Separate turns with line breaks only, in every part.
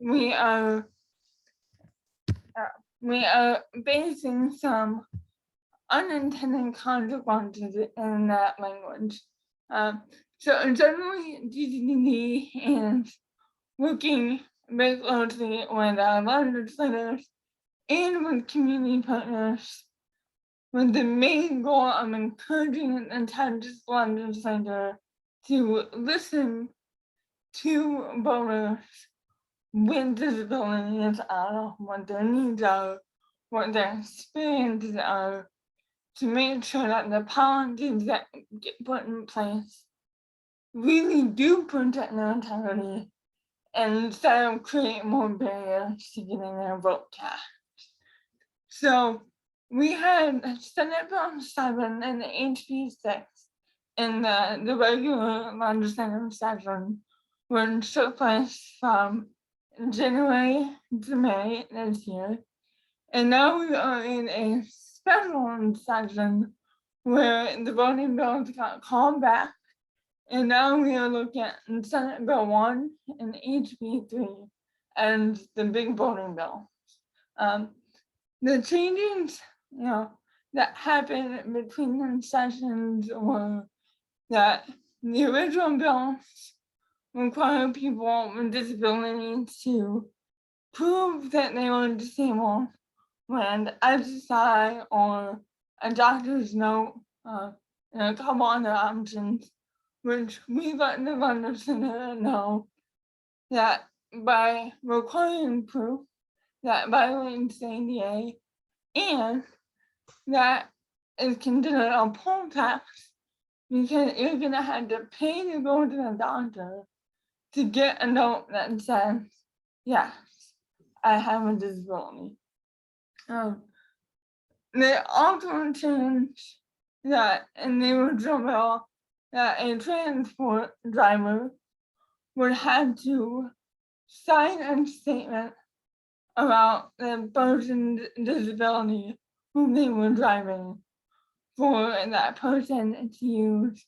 we are facing some unintended consequences in that language. So generally, DDD is working very closely with our legislators and with community partners with the main goal of encouraging the Texas legislature to listen to voters with disabilities on what their needs are, what their experiences are, to make sure that the policies that get put in place really do protect their integrity instead of create more barriers to getting their vote cast. So we had Senate Bill 7 and HB 6 in the regular legislative session, which took place from January to May this year. And now we are in a special session where the voting bills got called back. And now we are looking at Senate Bill 1 and HB 3 and the big voting bill. The changes, that happened between the sessions were that the original bills require people with disabilities to prove that they were disabled when exercise or a doctor's note, and a couple other options, which we let the legislature know that by requiring proof that violates the ADA and that is considered a poll tax because you're going to have to pay to go to the doctor to get a note that says, yes, I have a disability. They also changed that in the original bill that a transport driver would have to sign a statement about the person's disability whom they were driving for that person to use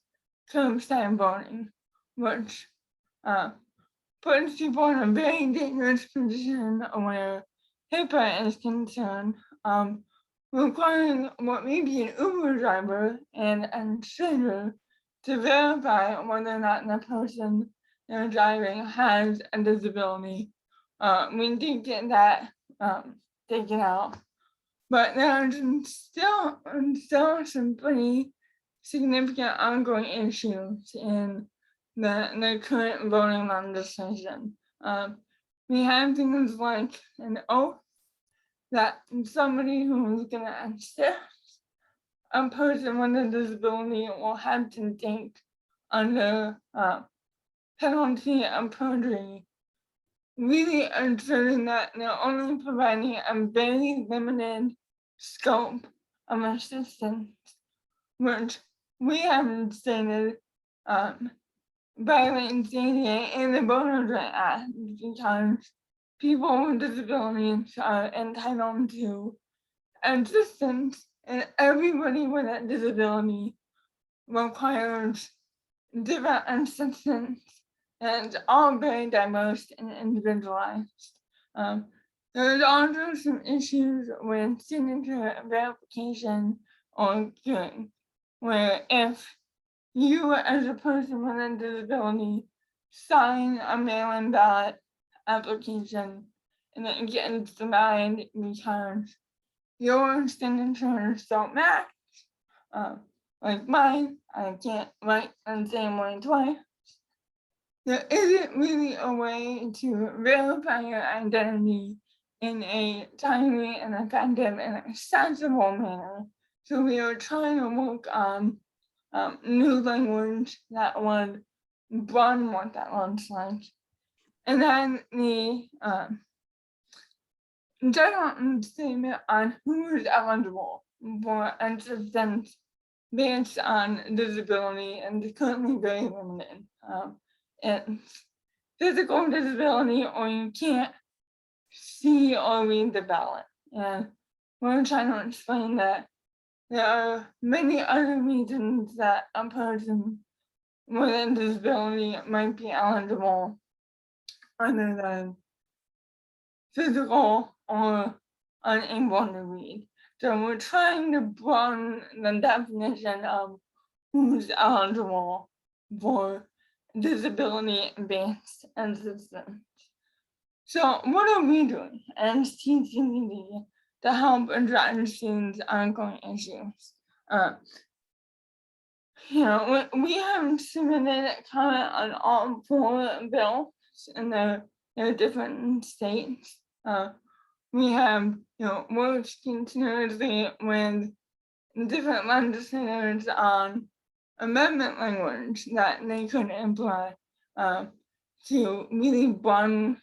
curbside voting, which puts people in a very dangerous position where HIPAA is concerned, requiring what may be an Uber driver and a stranger to verify whether or not the person they're driving has a disability. We did get that taken out, but there's still some pretty significant ongoing issues in the current voting legislation. We have things like an oath that somebody who's going to assist a person with a disability will have to take under penalty of perjury, really ensuring that they're only providing a very limited scope of assistance, which we haven't stated violates the ADA and the Voters' Rights Act because people with disabilities are entitled to assistance, and everybody with a disability requires different assistance, and it's all very diverse and individualized. There's also some issues with signature verification or curing, where if you as a person with a disability sign a mail-in ballot application and it gets denied because your signatures don't match, like mine, I can't write the same way twice. There isn't really a way to verify your identity in a timely and effective and accessible manner. So we are trying to work on new language that would broaden what that looks like. And then the general statement on who is eligible for assistance based on disability and is currently very limited. It's physical disability or you can't see or read the ballot. And we're trying to explain that there are many other reasons that a person with a disability might be eligible other than physical or unable to read. So we're trying to broaden the definition of who's eligible for disability-based assistance. So what are we doing as TCDD to help address these ongoing issues? We have submitted a comment on all 4 bills in their different states. We have, worked continuously with different legislators on amendment language that they could implement to really broaden,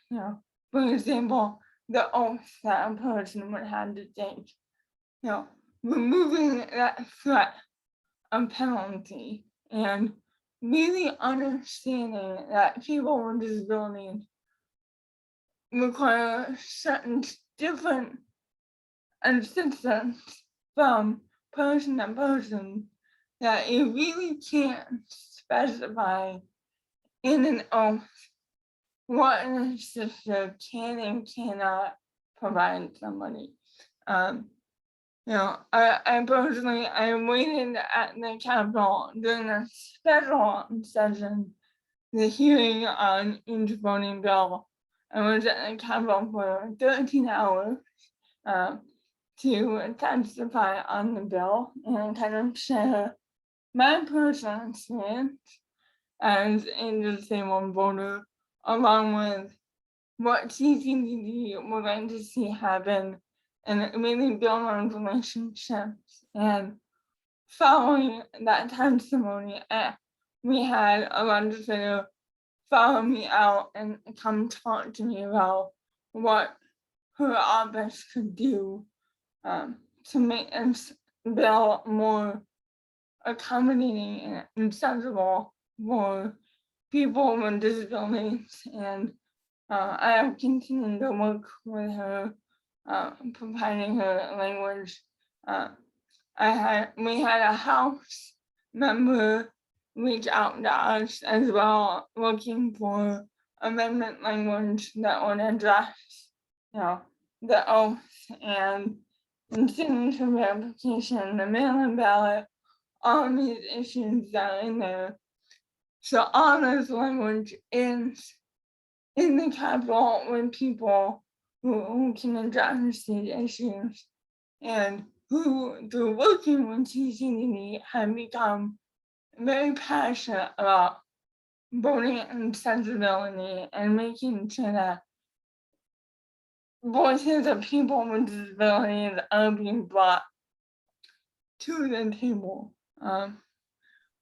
for example, the oath that a person would have to take. Removing that threat of penalty and really understanding that people with disabilities require certain different assistance from person to person that you really can't specify in an oath what an assistant can and cannot provide somebody. I personally, I waited at the Capitol during a special session, the hearing on each voting bill. I was at the Capitol for 13 hours to testify on the bill and kind of share my personal experience as a disabled voter, along with what TCDD would like to see happen and really build on relationships. And following that testimony, we had a legislator follow me out and come talk to me about what her office could do to make this bill more accommodating and accessible for people with disabilities. And I have continued to work with her, providing her language. We had a House member reach out to us as well, looking for amendment language that would address, the oath and signature verification, the mail-in ballot, all of these issues that are in there. So all this language is in the Capitol with people who can address these issues and who, through working with TCDD, have become very passionate about voting accessibility and making sure that voices of people with disabilities are being brought to the table.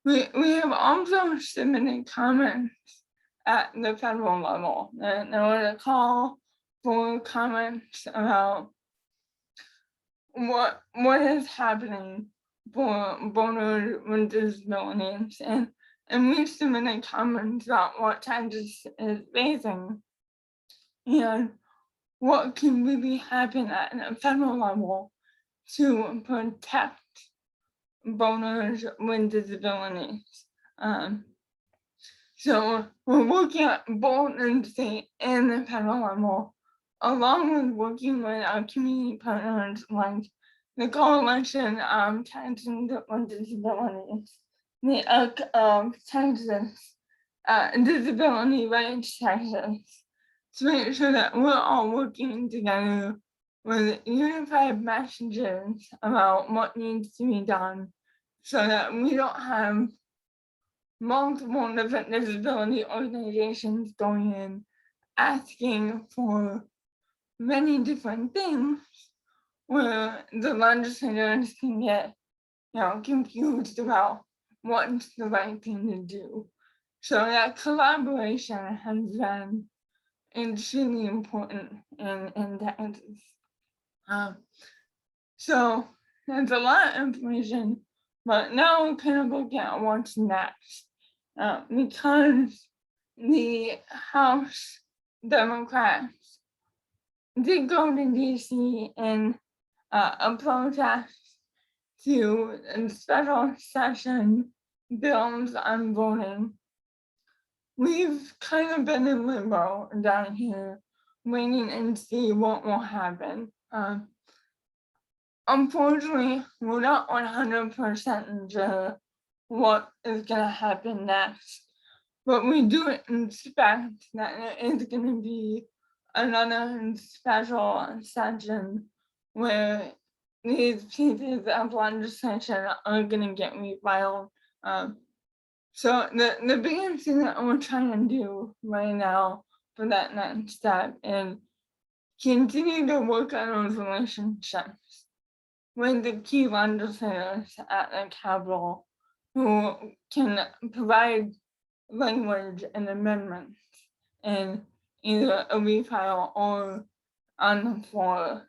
We have also submitted comments at the federal level, and there was a call for comments about what is happening for voters with disabilities, and we submitted comments about what Texas is facing and what can really happen at the federal level to protect voters with disabilities. So we're working at both in the state and the federal level, along with working with our community partners like the Coalition of Texans with Disabilities, the Texas Disability Rights Texas, to make sure that we're all working together with unified messages about what needs to be done so that we don't have multiple different disability organizations going in asking for many different things where the legislators can get confused about what's the right thing to do. So that collaboration has been extremely important in Texas. So there's a lot of information, but now we're kind of looking at what's next. Because the House Democrats did go to DC in a protest to a special session bills on voting. we've kind of been in limbo down here, waiting and see what will happen. Unfortunately, we're not 100% sure what is going to happen next, but we do expect that there is going to be another special session where these pieces of legislation are going to get refiled. So the biggest thing that we're trying to do right now for that next step is continue to work on those relationships with the key legislators at the Capitol who can provide language and amendments in either a refile or on the floor.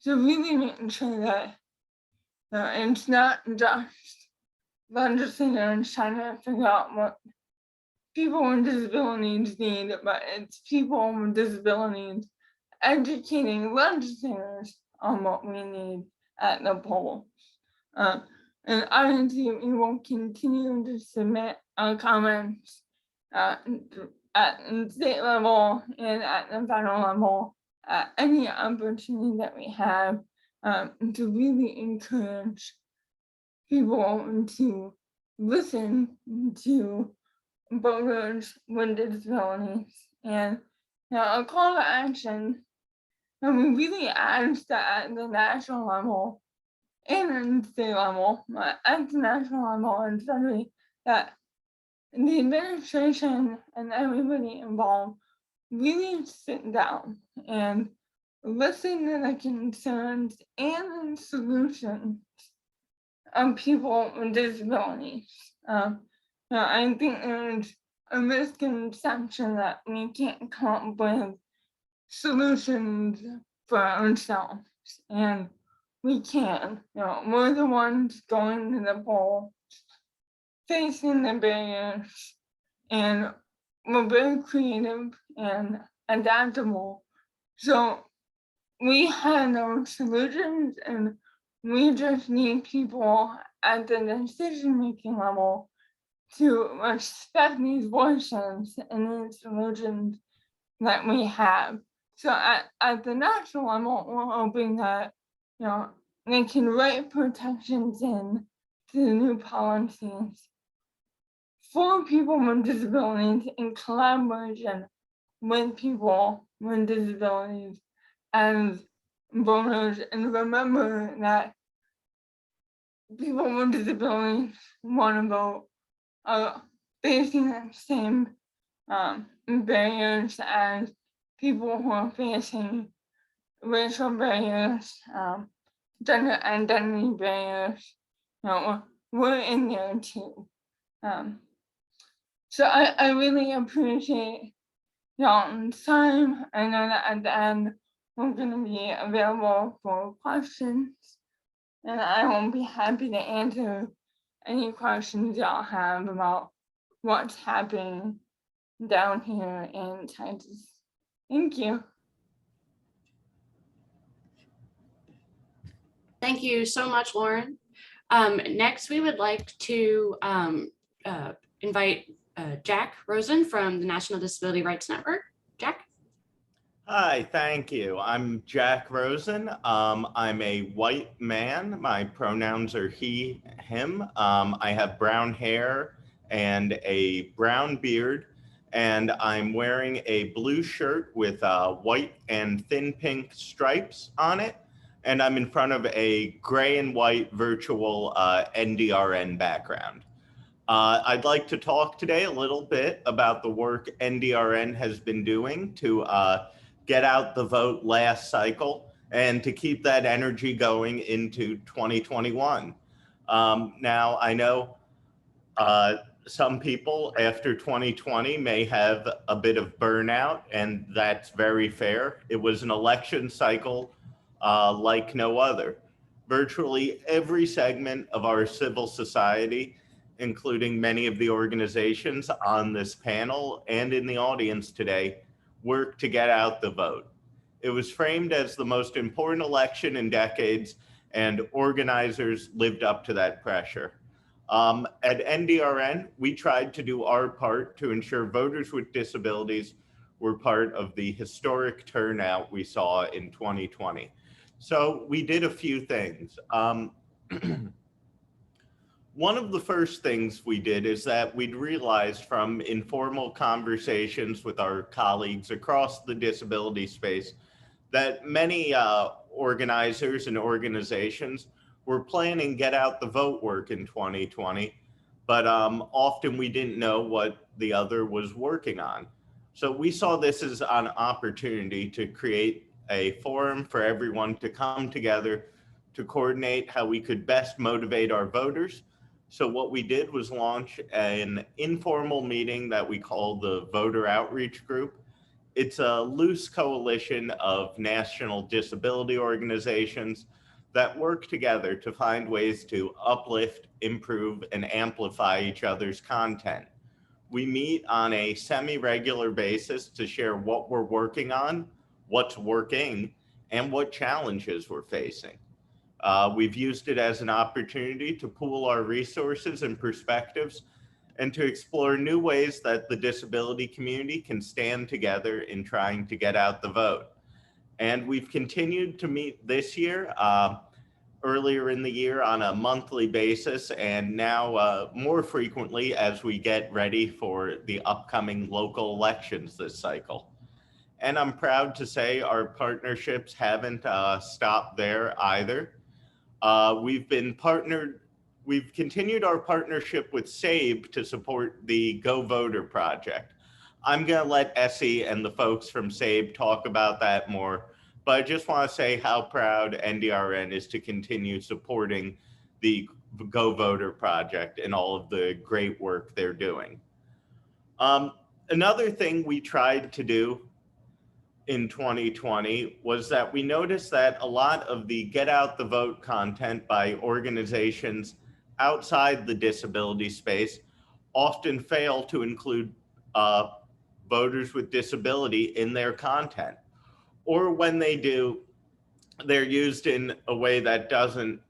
So really making sure that it's not just legislators trying to figure out what people with disabilities need, but it's people with disabilities educating legislators on what we need at the polls. And obviously, we will continue to submit our comments at the state level and at the federal level at any opportunity that we have to really encourage people to listen to voters with disabilities. And a call to action, and we really ask that at the national level and the state level, at the national level, and especially that the administration and everybody involved really sit down and listen to the concerns and the solutions of people with disabilities. I think there's a misconception that we can't come up with solutions for ourselves, and we can. We're the ones going to the poll, facing the barriers, and we're very creative and adaptable. So we have those solutions, and we just need people at the decision-making level to respect these voices and these solutions that we have. So at the national level, we're hoping that they can write protections in to the new policies for people with disabilities in collaboration with people with disabilities as voters, and remember that people with disabilities want to vote are facing the same barriers as people who are facing racial barriers, gender identity barriers. We're in there too. So I really appreciate y'all's time. I know that at the end we're going to be available for questions, and I will be happy to answer any questions y'all have about what's happening down here in Texas. Thank you.
Thank you so much, Lauren. Next, we would like to invite Jack Rosen from the National Disability Rights Network. Jack?
Hi, thank you. I'm Jack Rosen. I'm a white man. My pronouns are he, him. I have brown hair and a brown beard, and I'm wearing a blue shirt with white and thin pink stripes on it. And I'm in front of a gray and white virtual NDRN background. I'd like to talk today a little bit about the work NDRN has been doing to get out the vote last cycle and to keep that energy going into 2021. Now, I know some people after 2020 may have a bit of burnout, and that's very fair. It was an election cycle like no other. Virtually every segment of our civil society, including many of the organizations on this panel and in the audience today, worked to get out the vote. It was framed as the most important election in decades, and organizers lived up to that pressure. At NDRN, we tried to do our part to ensure voters with disabilities were part of the historic turnout we saw in 2020. So we did a few things. One of the first things we did is that we'd realized from informal conversations with our colleagues across the disability space that many organizers and organizations were planning get out the vote work in 2020, but often we didn't know what the other was working on. So we saw this as an opportunity to create a forum for everyone to come together to coordinate how we could best motivate our voters. So what we did was launch an informal meeting that we call the Voter Outreach Group. It's a loose coalition of national disability organizations that work together to find ways to uplift, improve, and amplify each other's content. We meet on a semi-regular basis to share what we're working on, what's working, and what challenges we're facing. We've used it as an opportunity to pool our resources and perspectives and to explore new ways that the disability community can stand together in trying to get out the vote. And we've continued to meet this year, earlier in the year on a monthly basis, and now more frequently as we get ready for the upcoming local elections this cycle. And I'm proud to say our partnerships haven't stopped there either. We've continued our partnership with SABE to support the Go Voter project. I'm going to let Essie and the folks from SABE talk about that more, but I just want to say how proud NDRN is to continue supporting the Go Voter project and all of the great work they're doing. Another thing we tried to do in 2020 was that we noticed that a lot of the get out the vote content by organizations outside the disability space often fail to include voters with disability in their content. Or when they do, they're used in a way that doesn't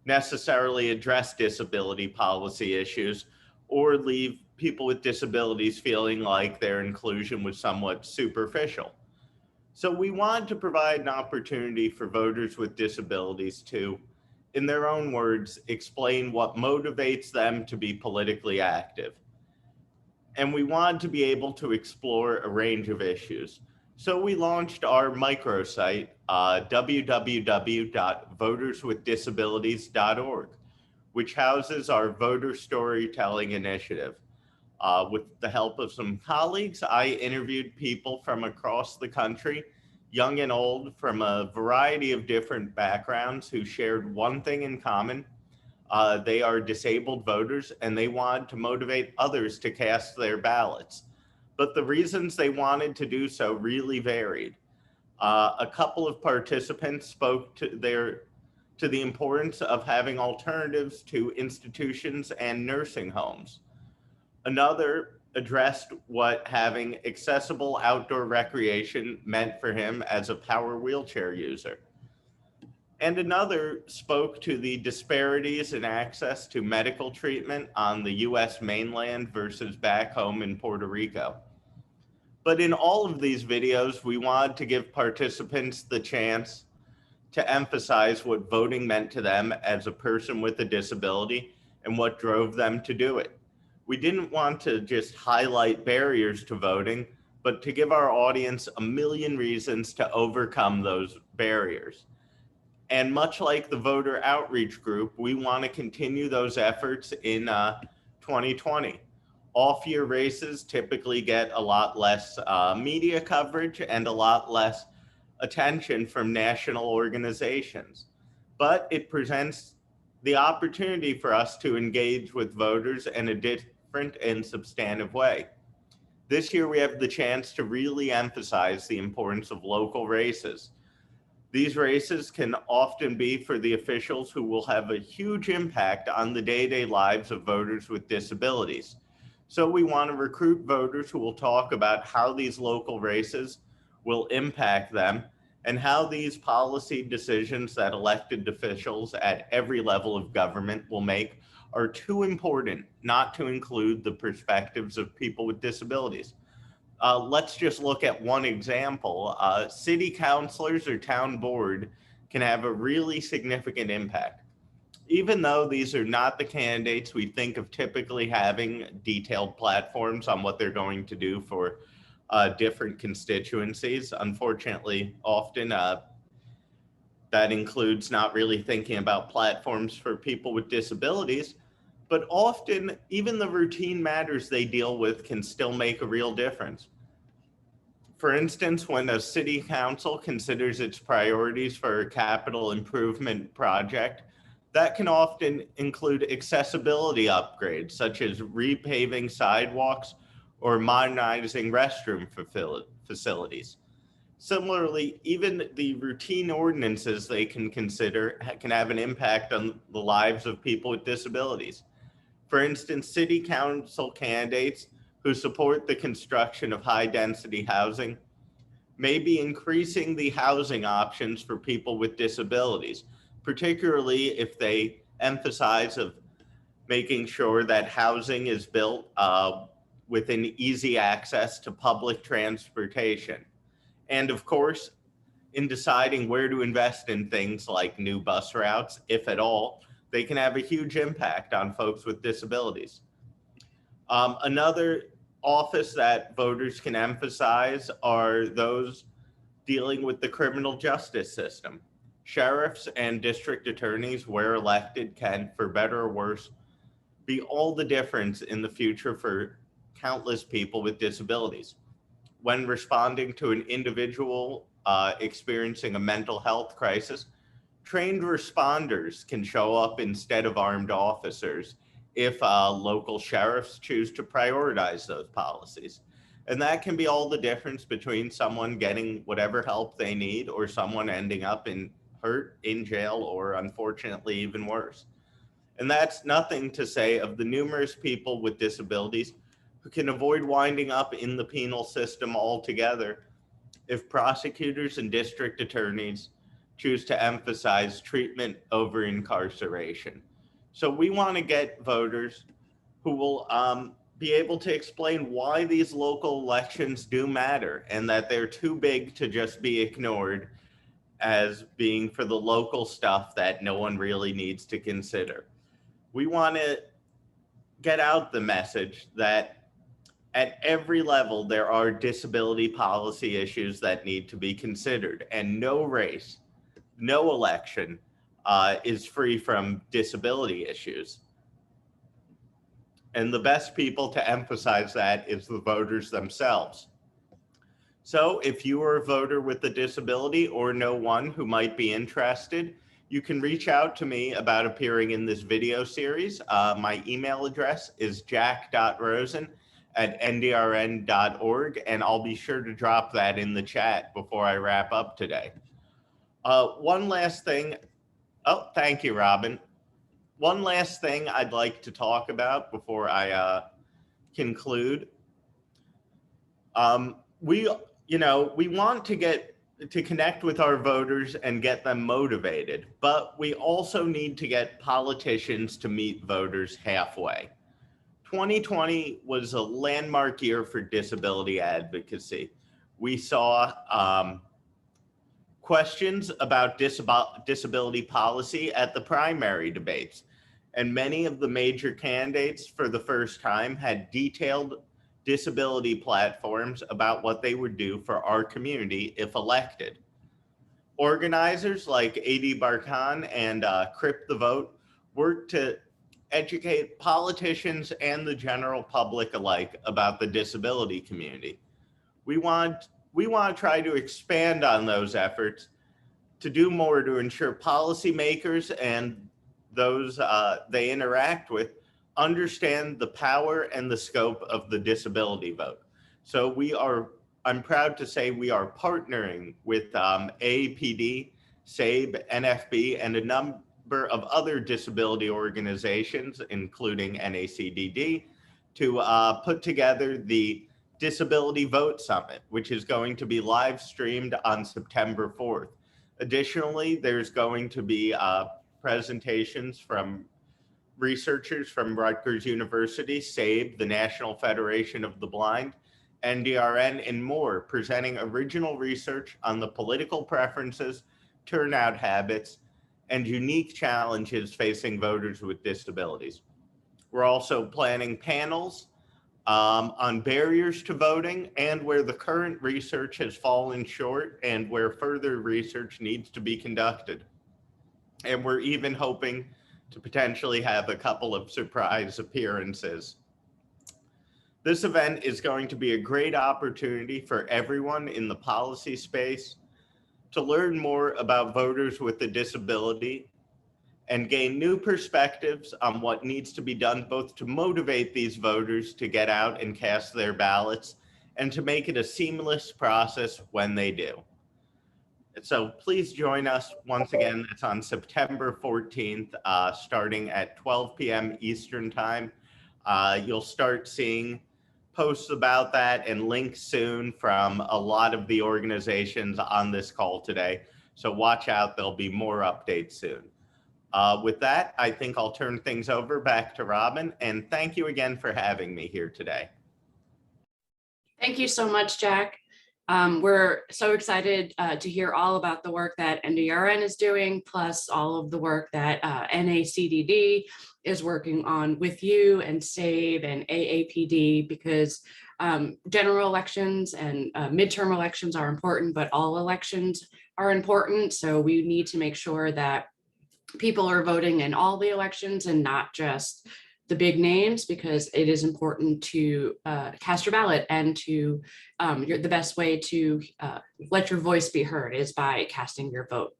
necessarily address disability policy issues or leave people with disabilities feeling like their inclusion was somewhat superficial. So we wanted to provide an opportunity for voters with disabilities to, in their own words, explain what motivates them to be politically active. And we wanted to be able to explore a range of issues. So we launched our microsite, www.voterswithdisabilities.org, which houses our voter storytelling initiative. With the help of some colleagues, I interviewed people from across the country, young and old, from a variety of different backgrounds who shared one thing in common. They are disabled voters and they wanted to motivate others to cast their ballots. But the reasons they wanted to do so really varied. A couple of participants spoke to the importance of having alternatives to institutions and nursing homes. Another addressed what having accessible outdoor recreation meant for him as a power wheelchair user. And another spoke to the disparities in access to medical treatment on the US mainland versus back home in Puerto Rico. But in all of these videos, we wanted to give participants the chance to emphasize what voting meant to them as a person with a disability and what drove them to do it. We didn't want to just highlight barriers to voting, but to give our audience a million reasons to overcome those barriers. And much like the voter outreach group, we want to continue those efforts in 2020. Off-year races typically get a lot less media coverage and a lot less attention from national organizations, but it presents the opportunity for us to engage with voters in a different and substantive way. This year, we have the chance to really emphasize the importance of local races. These races can often be for the officials who will have a huge impact on the day-to-day lives of voters with disabilities. So we want to recruit voters who will talk about how these local races will impact them and how these policy decisions that elected officials at every level of government will make are too important not to include the perspectives of people with disabilities. Let's just look at one example. City councilors or town board can have a really significant impact. Even though these are not the candidates we think of typically having detailed platforms on what they're going to do for different constituencies, unfortunately, often that includes not really thinking about platforms for people with disabilities, but often even the routine matters they deal with can still make a real difference. For instance, when a city council considers its priorities for a capital improvement project, that can often include accessibility upgrades, such as repaving sidewalks or modernizing restroom facilities. Similarly, even the routine ordinances they can consider can have an impact on the lives of people with disabilities. For instance, city council candidates who support the construction of high-density housing may be increasing the housing options for people with disabilities, particularly if they emphasize of making sure that housing is built within easy access to public transportation. And of course, in deciding where to invest in things like new bus routes, if at all, they can have a huge impact on folks with disabilities. Another office that voters can emphasize are those dealing with the criminal justice system. Sheriffs and district attorneys, where elected, can, for better or worse, be all the difference in the future for countless people with disabilities. When responding to an individual experiencing a mental health crisis, trained responders can show up instead of armed officers if local sheriffs choose to prioritize those policies. And that can be all the difference between someone getting whatever help they need or someone ending up hurt, in jail, or unfortunately even worse. And that's nothing to say of the numerous people with disabilities who can avoid winding up in the penal system altogether if prosecutors and district attorneys choose to emphasize treatment over incarceration. So we want to get voters who will be able to explain why these local elections do matter and that they're too big to just be ignored as being for the local stuff that no one really needs to consider. We want to get out the message that at every level, there are disability policy issues that need to be considered, and no race, no election is free from disability issues. And the best people to emphasize that is the voters themselves. So if you are a voter with a disability or know one who might be interested, you can reach out to me about appearing in this video series. My email address is jack.rosen@ndrn.org, and I'll be sure to drop that in the chat before I wrap up today. One last thing. Oh, thank you, Robin. One last thing I'd like to talk about before I conclude. We want to connect with our voters and get them motivated, but we also need to get politicians to meet voters halfway. 2020 was a landmark year for disability advocacy. We saw questions about disability policy at the primary debates, and many of the major candidates for the first time had detailed disability platforms about what they would do for our community if elected. Organizers like A.D. Barkan and Crip the Vote worked to educate politicians and the general public alike about the disability community. We want to try to expand on those efforts to do more to ensure policymakers and those they interact with understand the power and the scope of the disability vote. So I'm proud to say we are partnering with AAPD, SABE, NFB, and a number of other disability organizations, including NACDD, to put together the Disability Vote Summit, which is going to be live streamed on September 4th. Additionally, there's going to be presentations from researchers from Rutgers University, SABE, the National Federation of the Blind, NDRN, and more, presenting original research on the political preferences, turnout habits, and unique challenges facing voters with disabilities. We're also planning panels on barriers to voting and where the current research has fallen short and where further research needs to be conducted. And we're even hoping to potentially have a couple of surprise appearances. This event is going to be a great opportunity for everyone in the policy space to learn more about voters with a disability and gain new perspectives on what needs to be done both to motivate these voters to get out and cast their ballots and to make it a seamless process when they do. So please join us once again. It's on September 14th, starting at 12 p.m. Eastern time. You'll start seeing posts about that and links soon from a lot of the organizations on this call today. So watch out, there'll be more updates soon. With that, I think I'll turn things over back to Robin, and thank you again for having me here today.
Thank you so much, Jack. We're so excited to hear all about the work that NDRN is doing, plus all of the work that NACDD is working on with you and SABE and AAPD, because general elections and midterm elections are important, but all elections are important. So we need to make sure that people are voting in all the elections and not just the big names, because it is important to cast your ballot, and to the best way to let your voice be heard is by casting your vote.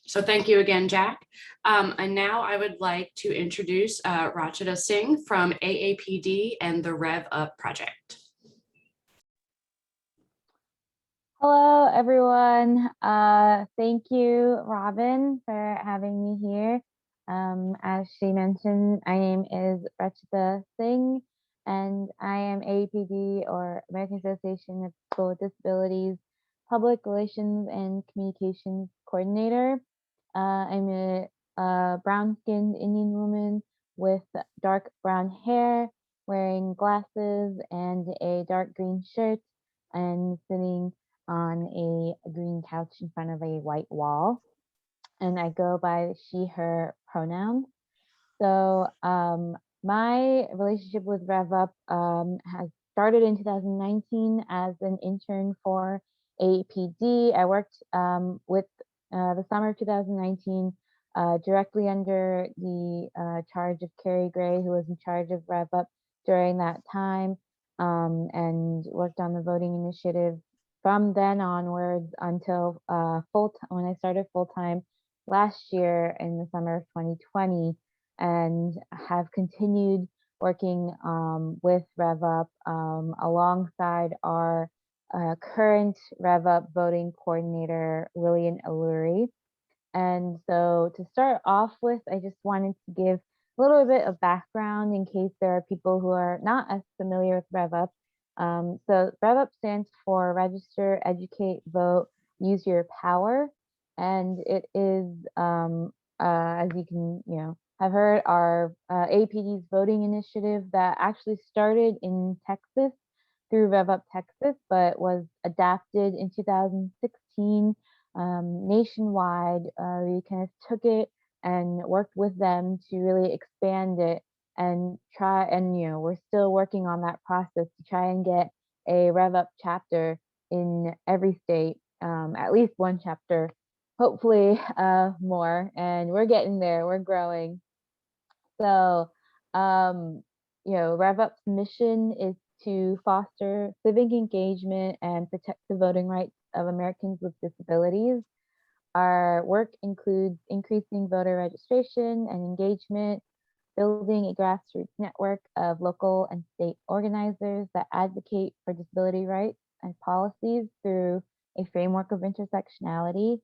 So thank you again, Jack. And now I would like to introduce Rachita Singh from AAPD and the REVUP project.
Hello, everyone. Thank you, Robin, for having me here. As she mentioned, my name is Rachita Singh, and I am AAPD, or American Association of People with Disabilities, Public Relations and Communications Coordinator. I'm a brown-skinned Indian woman with dark brown hair, wearing glasses and a dark green shirt, and sitting on a green couch in front of a white wall. And I go by she, her pronouns. So my relationship with REVUP has started in 2019 as an intern for AAPD. I worked with the summer of 2019 directly under the charge of Carrie Gray, who was in charge of REVUP during that time, and worked on the voting initiative from then onwards until when I started full-time last year in the summer of 2020, and have continued working with REVUP alongside our current REVUP voting coordinator, Lillian Alluri. And so to start off with, I just wanted to give a little bit of background in case there are people who are not as familiar with REVUP. So REVUP stands for Register, Educate, Vote, Use Your Power. And it is, as you can, have heard, our AAPD's voting initiative that actually started in Texas through REVUP Texas, but was adapted in 2016 nationwide. We kind of took it and worked with them to really expand it and try, and we're still working on that process to try and get a REVUP chapter in every state, at least one chapter, hopefully more, and we're getting there, we're growing. So REVUP's mission is to foster civic engagement and protect the voting rights of Americans with disabilities. Our work includes increasing voter registration and engagement, building a grassroots network of local and state organizers that advocate for disability rights and policies through a framework of intersectionality,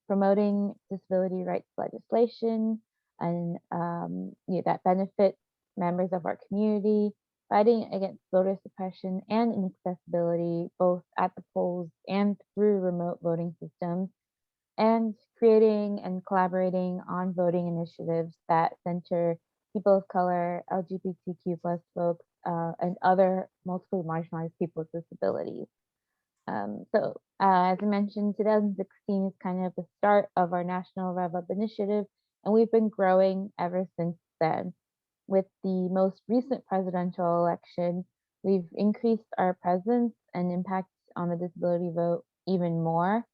promoting disability rights legislation and that benefits members of our community, fighting against voter suppression and inaccessibility, both at the polls and through remote voting systems, and creating and collaborating on voting initiatives that center people of color, LGBTQ plus folks, and other multiply marginalized people with disabilities. As I mentioned, 2016 is kind of the start of our national REVUP initiative, and we've been growing ever since then. With the most recent presidential election, we've increased our presence and impact on the disability vote even more.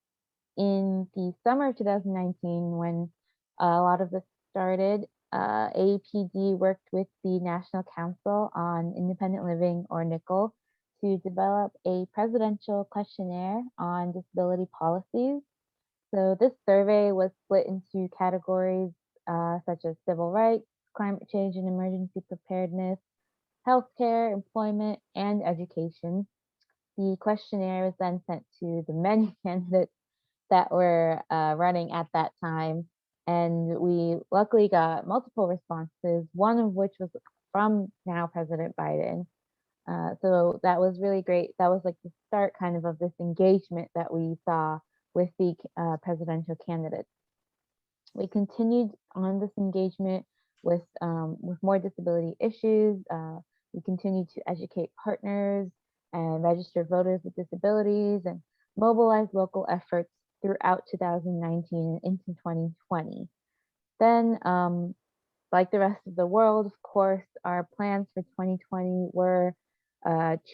In the summer of 2019, when a lot of this started, AAPD worked with the National Council on Independent Living, or NICL, to develop a presidential questionnaire on disability policies. So this survey was split into categories such as civil rights, climate change and emergency preparedness, healthcare, employment, and education. The questionnaire was then sent to the many candidates that were running at that time. And we luckily got multiple responses, one of which was from now President Biden. So that was really great. That was like the start kind of this engagement that we saw with the presidential candidates. We continued on this engagement with more disability issues. We continued to educate partners and register voters with disabilities and mobilize local efforts throughout 2019 and into 2020. Then, like the rest of the world, of course, our plans for 2020 were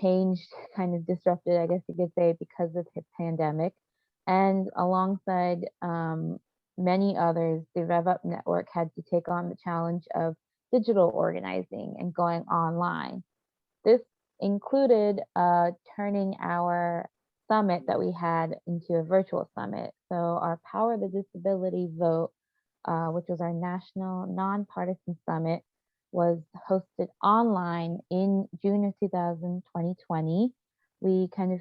changed, kind of disrupted, I guess you could say, because of the pandemic. And alongside many others, the REVUP network had to take on the challenge of digital organizing and going online. This included turning our summit that we had into a virtual summit. So our Power the Disability Vote, which was our national nonpartisan summit, was hosted online in June of 2020. We kind of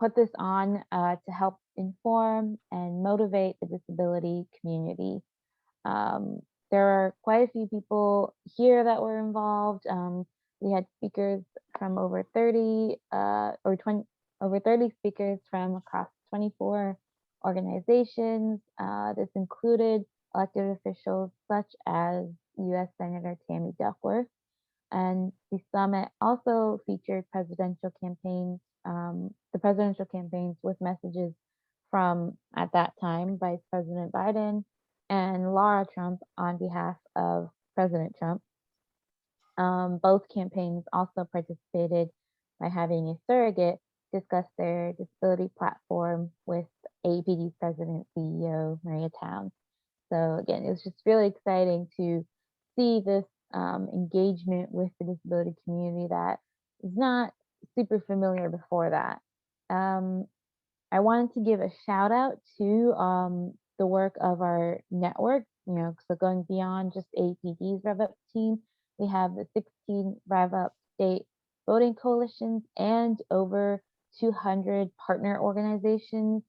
put this on to help inform and motivate the disability community. There are quite a few people here that were involved. We had speakers from over 30 speakers from across 24 organizations. This included elected officials such as U.S. Senator Tammy Duckworth. And the summit also featured presidential campaigns, the presidential campaigns with messages from, at that time, Vice President Biden and Laura Trump on behalf of President Trump. Both campaigns also participated by having a surrogate discuss their disability platform with AAPD's president CEO, Maria Town. So again, it was just really exciting to see this engagement with the disability community that is not super familiar before that. I wanted to give a shout out to the work of our network, so going beyond just AAPD's REVUP team, we have the 16 REVUP state voting coalitions and over 200 partner organizations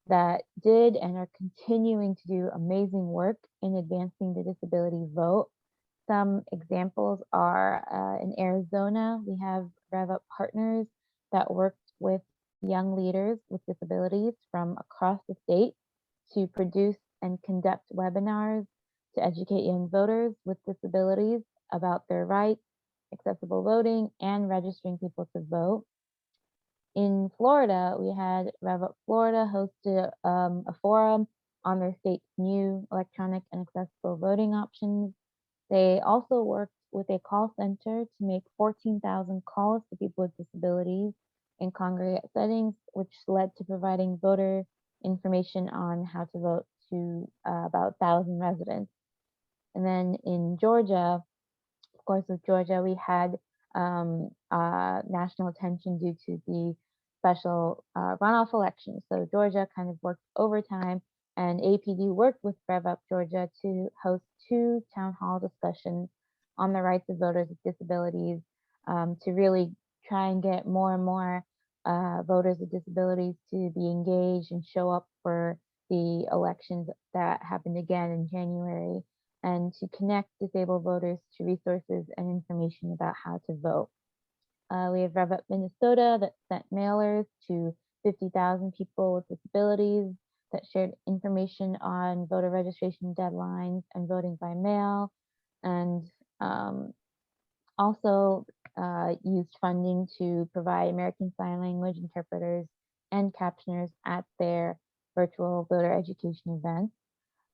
that did and are continuing to do amazing work in advancing the disability vote. Some examples are in Arizona, we have REVUP partners that worked with young leaders with disabilities from across the state to produce and conduct webinars to educate young voters with disabilities about their rights, accessible voting, and registering people to vote. In Florida, we had REVUP Florida hosted a forum on their state's new electronic and accessible voting options. They also worked with a call center to make 14,000 calls to people with disabilities in congregate settings, which led to providing voter information on how to vote to about 1,000 residents. And then in Georgia, of course, with Georgia, we had national attention due to the special runoff elections. So Georgia kind of worked overtime, and AAPD worked with REVUP Georgia to host 2 town hall discussions on the rights of voters with disabilities to really try and get more and more voters with disabilities to be engaged and show up for the elections that happened again in January, and to connect disabled voters to resources and information about how to vote. We have REVUP Minnesota that sent mailers to 50,000 people with disabilities that shared information on voter registration deadlines and voting by mail. And Also used funding to provide American Sign Language interpreters and captioners at their virtual voter education events.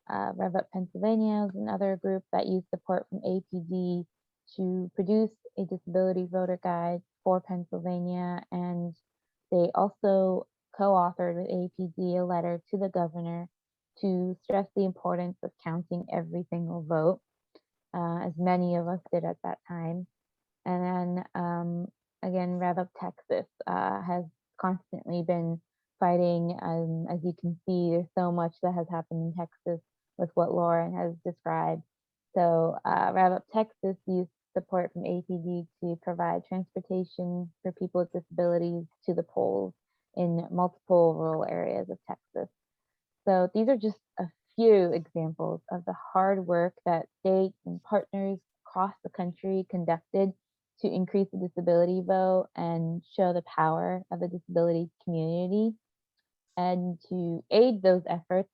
REVUP Pennsylvania is another group that used support from AAPD to produce a disability voter guide for Pennsylvania, and they also co-authored with AAPD a letter to the governor to stress the importance of counting every single vote, as many of us did at that time. And then again, REVUP Texas has constantly been fighting. As you can see, there's so much that has happened in Texas with what Lauren has described. So REVUP Texas used support from APD to provide transportation for people with disabilities to the polls in multiple rural areas of Texas. So these are just a few examples of the hard work that states and partners across the country conducted to increase the disability vote and show the power of the disability community. And to aid those efforts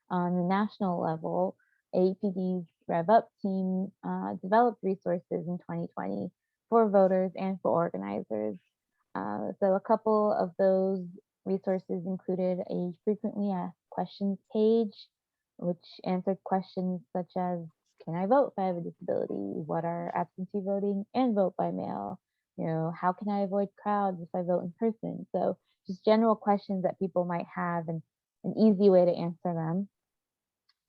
on the national level, AAPD's RevUp team developed resources in 2020 for voters and for organizers. So a couple of those resources included a frequently asked questions page, which answered questions such as, can I vote if I have a disability? What are absentee voting and vote by mail? You know, how can I avoid crowds if I vote in person? So just general questions that people might have and an easy way to answer them.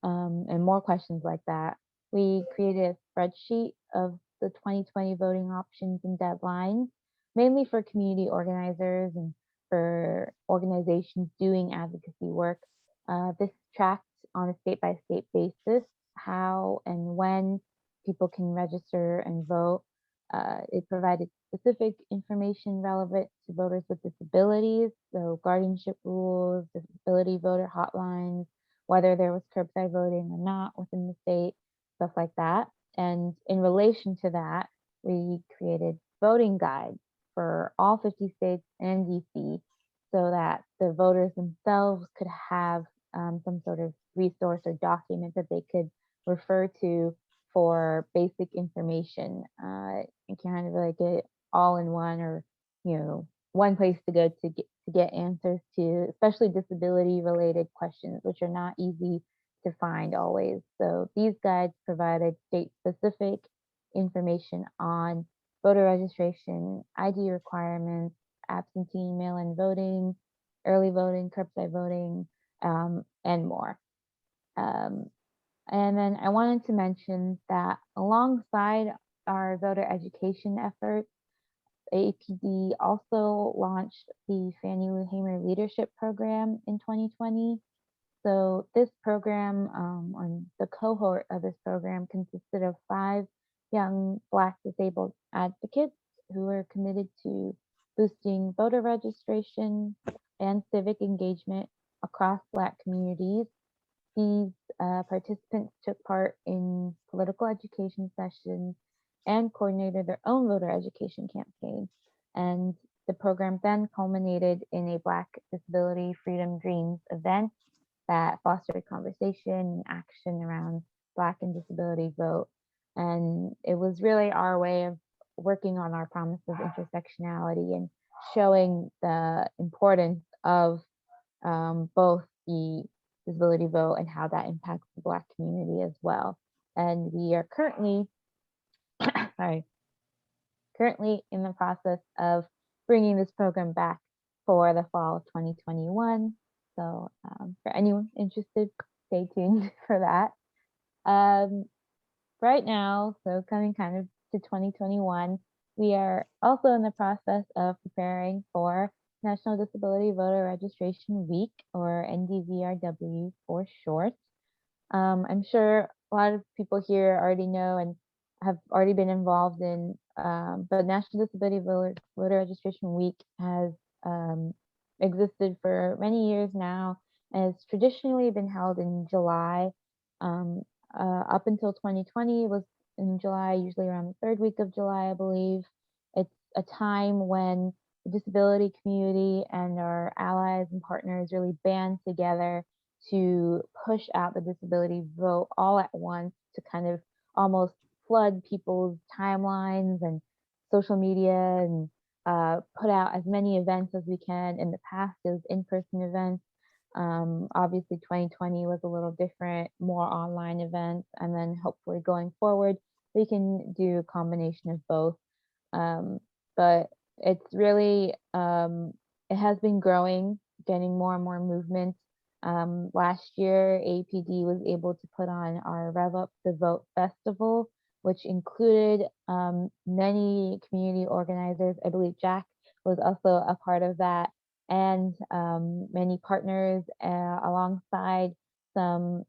And more questions like that. We created a spreadsheet of the 2020 voting options and deadlines, mainly for community organizers and for organizations doing advocacy work. This tracked on a state-by-state basis how and when people can register and vote. It provided specific information relevant to voters with disabilities, so guardianship rules, disability voter hotlines, whether there was curbside voting or not within the state, stuff like that. And in relation to that, we created voting guides for all 50 states and DC so that the voters themselves could have some sort of resource or document that they could refer to for basic information and kind of like it all in one, or one place to go to get answers to, especially disability related questions, which are not easy to find always. So these guides provided state specific information on voter registration, ID requirements, absentee mail-in voting, early voting, curbside voting, and more. And then I wanted to mention that alongside our voter education efforts, AAPD also launched the Fannie Lou Hamer Leadership Program in 2020. So this program, or the cohort of this program, consisted of 5 young Black disabled advocates who were committed to boosting voter registration and civic engagement across Black communities. These participants took part in political education sessions and coordinated their own voter education campaign. And the program then culminated in a Black Disability Freedom Dreams event that fostered conversation and action around Black and disability vote. And it was really our way of working on our promise of intersectionality and showing the importance of both the disability vote and how that impacts the Black community as well. And we are currently in the process of bringing this program back for the fall of 2021. So for anyone interested, stay tuned for that. Right now, so coming kind of to 2021, we are also in the process of preparing for National Disability Voter Registration Week, or NDVRW for short. I'm sure a lot of people here already know and have already been involved in, but National Disability Voter Registration Week has existed for many years now, and it's traditionally been held in July. Up until 2020, it was in July, usually around the 3rd week of July, I believe. It's a time when the disability community and our allies and partners really band together to push out the disability vote all at once, to kind of almost flood people's timelines and social media and put out as many events as we can. In the past, it was in-person events. Obviously 2020 was a little different, more online events, and then hopefully going forward, we can do a combination of both. But it's really, it has been growing, getting more and more movement. Last year, AAPD was able to put on our REVUP the Vote Festival, which included many community organizers. I believe Jack was also a part of that, and many partners alongside some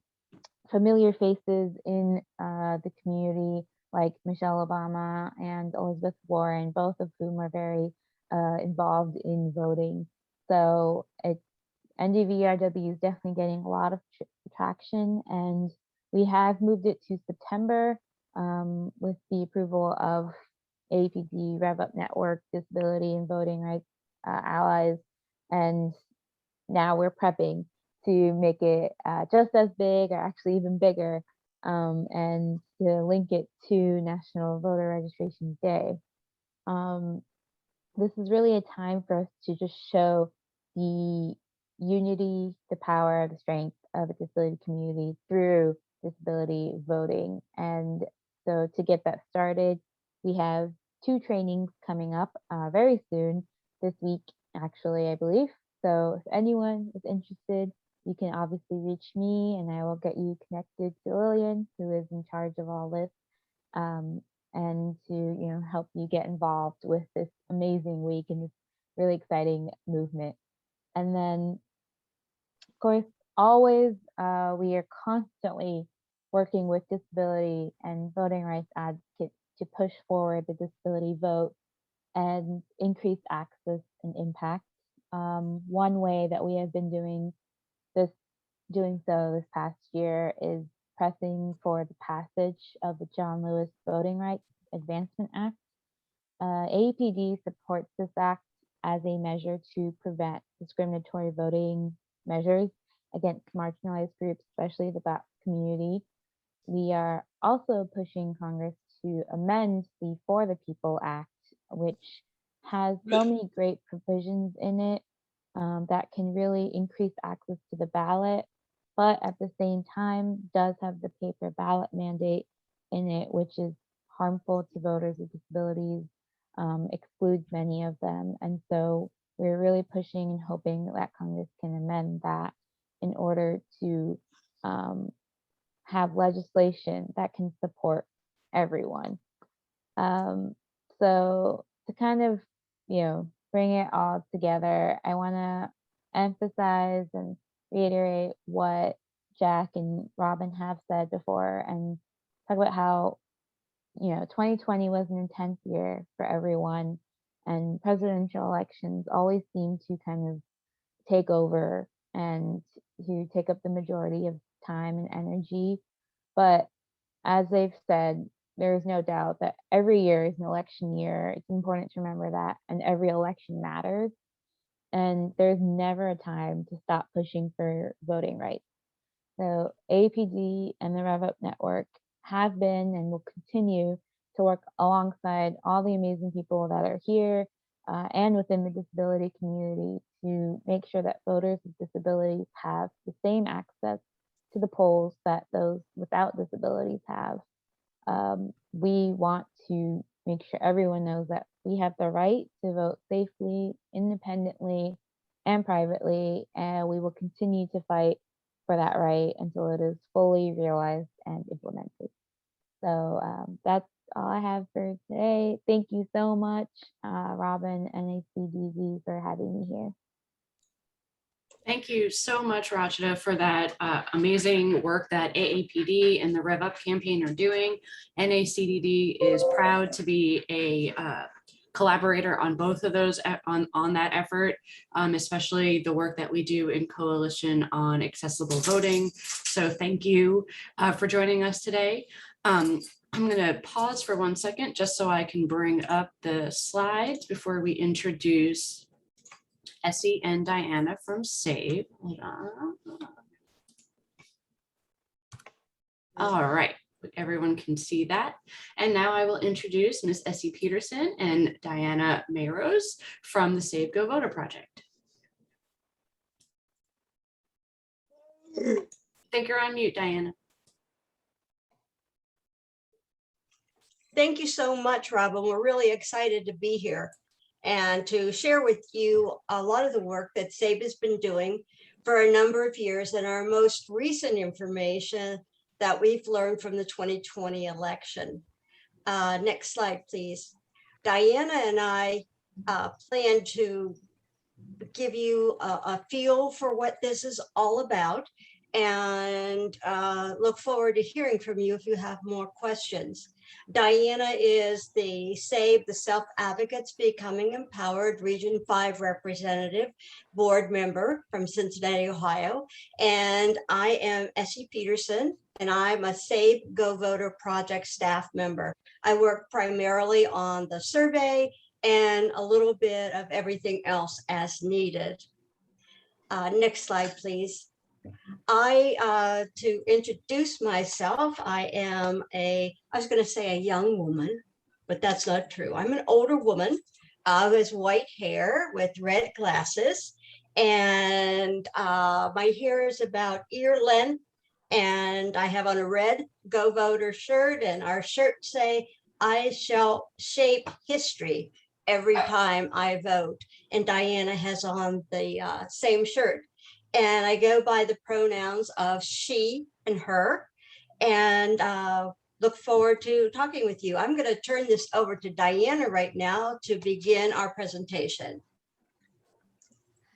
familiar faces in the community, like Michelle Obama and Elizabeth Warren, both of whom are very involved in voting. So it's NDVRW is definitely getting a lot of traction, and we have moved it to September with the approval of AAPD, REVUP Network, Disability and Voting Rights Allies, and now we're prepping to make it just as big, or actually even bigger, and to link it to National Voter Registration Day. This is really a time for us to just show the unity, the power, the strength of the disability community through disability voting. And so to get that started, we have 2 trainings coming up very soon, this week, actually, I believe. So if anyone is interested, you can obviously reach me and I will get you connected to Lillian, who is in charge of all this, and to help you get involved with this amazing week and this really exciting movement. And then, of course, always we are constantly working with disability and voting rights advocates to push forward the disability vote and increase access and impact. One way that we have been doing so this past year is pressing for the passage of the John Lewis Voting Rights Advancement Act. AAPD supports this act as a measure to prevent discriminatory voting measures against marginalized groups, especially the Black community. We are also pushing Congress to amend the For the People Act, which has so many great provisions in it that can really increase access to the ballot, but at the same time does have the paper ballot mandate in it, which is harmful to voters with disabilities, excludes many of them. And so we're really pushing and hoping that Congress can amend that in order to have legislation that can support everyone. So to kind of, bring it all together, I want to emphasize and reiterate what Jack and Robin have said before and talk about how 2020 was an intense year for everyone, and presidential elections always seem to kind of take over and to take up the majority of time and energy. But as they've said, there is no doubt that every year is an election year. It's important to remember that, and every election matters. And there's never a time to stop pushing for voting rights. So AAPD and the REVUP network have been and will continue to work alongside all the amazing people that are here and within the disability community to make sure that voters with disabilities have the same access to the polls that those without disabilities have. We want to make sure everyone knows that we have the right to vote safely, independently, and privately, and we will continue to fight for that right until it is fully realized and implemented. So that's all I have for today. Thank you so much, Robin and NACDD, for having me here.
Thank you so much, Rachita, for that amazing work that AAPD and the REVUP campaign are doing. NACDD is proud to be a collaborator on both of those, on that effort, especially the work that we do in coalition on accessible voting. So thank you for joining us today. I'm going to pause for 1 second just so I can bring up the slides before we introduce Essie and Diana from SABE. Hold on. All right. everyone can see that. And now I will introduce Ms. Essie Peterson and Diana Mairose from the SABE Go Voter Project. I think you're on mute, Diana.
Thank you so much, Robin. We're really excited to be here and to share with you a lot of the work that SABE has been doing for a number of years and our most recent information that we've learned from the 2020 election. Next slide, please. Diana and I plan to give you a feel for what this is all about and look forward to hearing from you if you have more questions. Diana is the SABE, the Self Advocates Becoming Empowered Region 5 representative, board member from Cincinnati, Ohio. And I am Essie Peterson, and I'm a SABE Go Voter Project staff member. I work primarily on the survey and a little bit of everything else as needed. Next slide, please. To introduce myself, I was going to say a young woman, but that's not true. I'm an older woman with white hair with red glasses, and my hair is about ear length, and I have on a red Go Voter shirt, and our shirts say, "I shall shape history every time I vote." And Diana has on the same shirt. And I go by the pronouns of she and her, and look forward to talking with you. I'm going to turn this over to Diana right now to begin our presentation.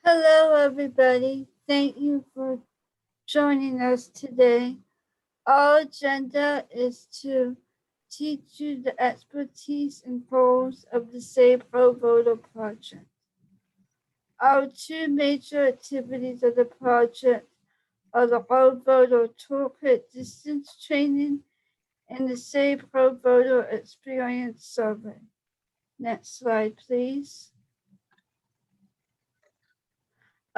Hello, everybody. Thank you for joining us today. Our agenda is to teach you the expertise and goals of the SABE Go Voter Project. Our two major activities of the project are the Go Voter Toolkit distance training and the SABE Go Voter Experience Survey. Next slide, please.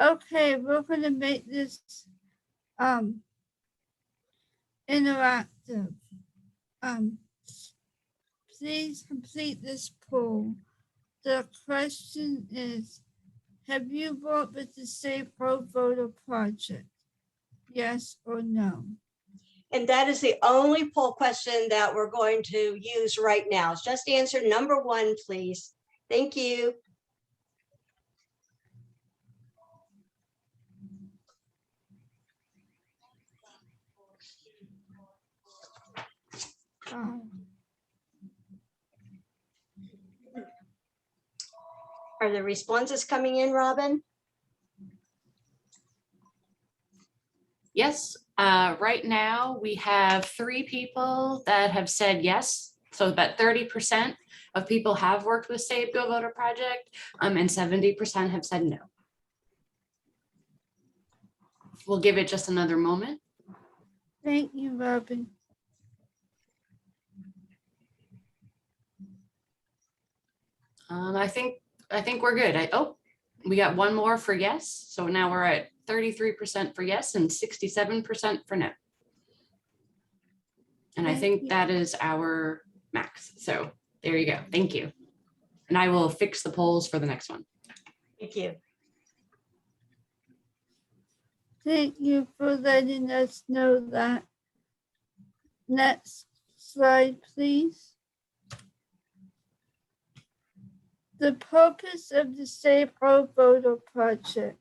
Okay, we're going to make this interactive. Please complete this poll. The question is, have you worked with the SABE Go Voter Project? Yes or no?
And that is the only poll question that we're going to use right now. Just answer number one, please. Thank you. Are the responses coming in, Robin?
Yes, right now we have 3 people that have said yes. So about 30% of people have worked with SABE Go Voter Project, and 70% have said no. We'll give it just another moment.
Thank you, Robin.
I think we're good. We got one more for yes. So now we're at 33% for yes and 67% for no. And I think that is our max. So there you go. Thank you. And I will fix the polls for the next one.
Thank you.
Thank you for letting us know that. Next slide, please. The purpose of the SABE Go Voter Project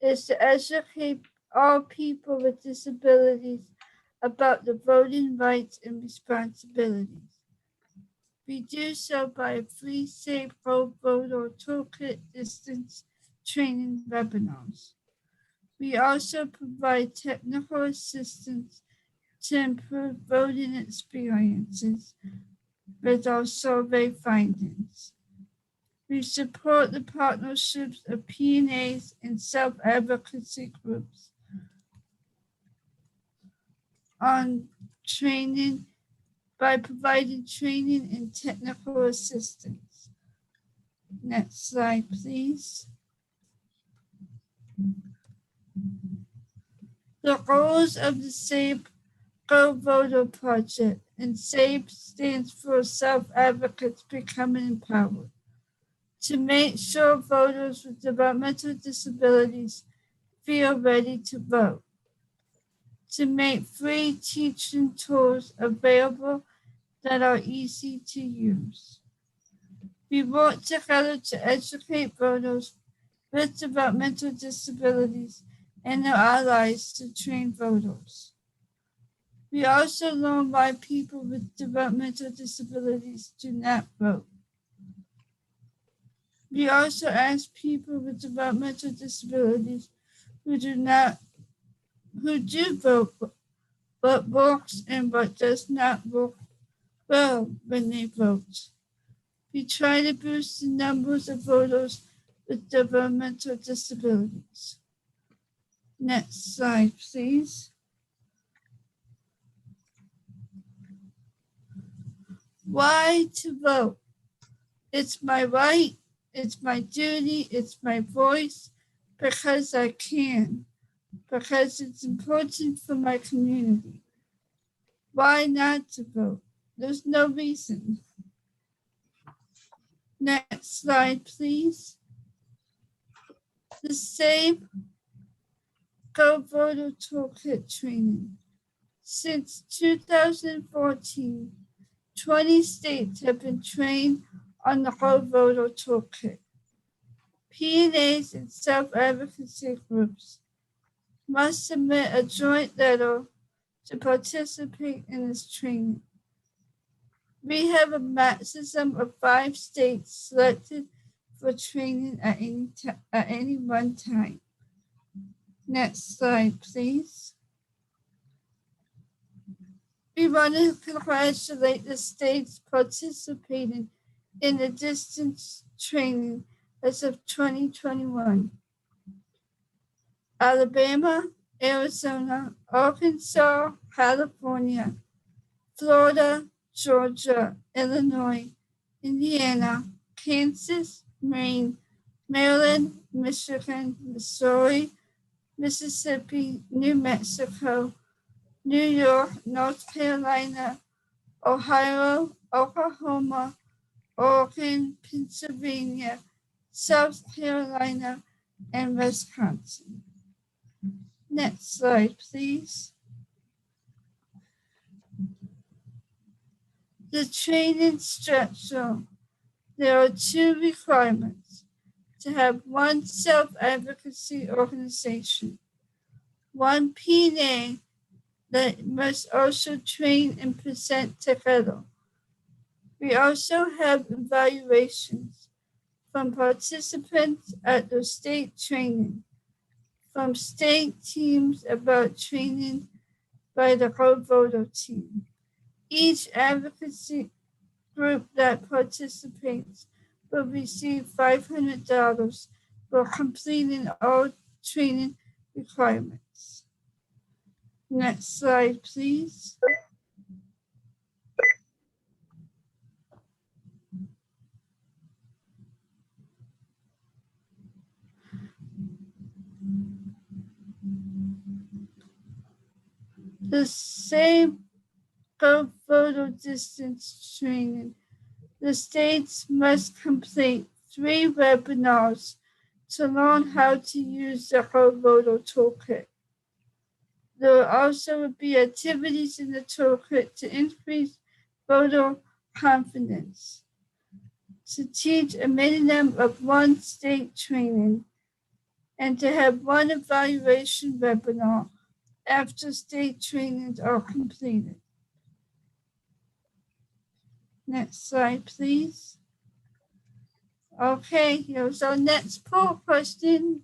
is to educate all people with disabilities about the voting rights and responsibilities. We do so by a free SABE Go Voter Toolkit distance training webinars. We also provide technical assistance to improve voting experiences with our survey findings. We support the partnerships of P&As and self-advocacy groups on training by providing training and technical assistance. Next slide, please. The goals of the SABE Go Voter Project, and SABE stands for Self-Advocates Becoming Empowered, to make sure voters with developmental disabilities feel ready to vote, to make free teaching tools available that are easy to use. We work together to educate voters with developmental disabilities and their allies to train voters. We also learn why people with developmental disabilities do not vote. We also ask people with developmental disabilities who do vote, what works and what does not work well when they vote. We try to boost the numbers of voters with developmental disabilities. Next slide, please. Why to vote? It's my right, it's my duty, it's my voice, because I can, because it's important for my community. Why not to vote? There's no reason. Next slide, please. The SABE Go Voter Toolkit training. Since 2014, 20 states have been trained on the Go Voter Toolkit. P&As and self-advocacy groups must submit a joint letter to participate in this training. We have a maximum of 5 states selected for training at any one time. Next slide, please. We want to congratulate the states participating in the distance training as of 2021. Alabama, Arizona, Arkansas, California, Florida, Georgia, Illinois, Indiana, Kansas, Maine, Maryland, Michigan, Missouri, Mississippi, New Mexico, New York, North Carolina, Ohio, Oklahoma, Oregon, Pennsylvania, South Carolina, and Wisconsin. Next slide, please. The training structure. There are 2 requirements: to have 1 self-advocacy organization, 1 P&A that must also train and present together. We also have evaluations from participants at the state training, from state teams about training by the Go Voter team. Each advocacy group that participates will receive $500 for completing all training requirements. Next slide, please. The same Go Voter distance training. The states must complete 3 webinars to learn how to use the Go Voter Toolkit. There will also be activities in the toolkit to increase voter confidence, to teach a minimum of 1 state training, and to have 1 evaluation webinar after state trainings are completed. Next slide, please. Okay, here's our next poll question.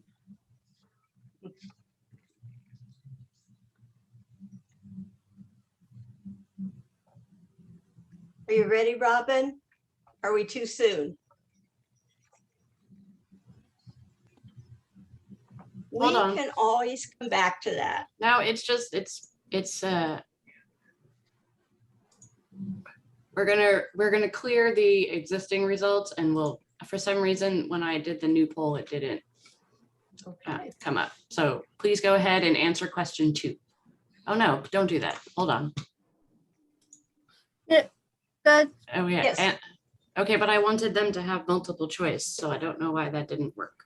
Are you ready, Robin? Are we too soon?
Hold on.
We can always come back to that.
No, it's we're gonna clear the existing results, and we'll, for some reason, when I did the new poll, it didn't
Okay.
come up. So please go ahead and answer question 2. Oh, no, don't do that. Hold on.
Yeah, that,
Oh, yeah.
Yes.
And, okay, but I wanted them to have multiple choice, so I don't know why that didn't work.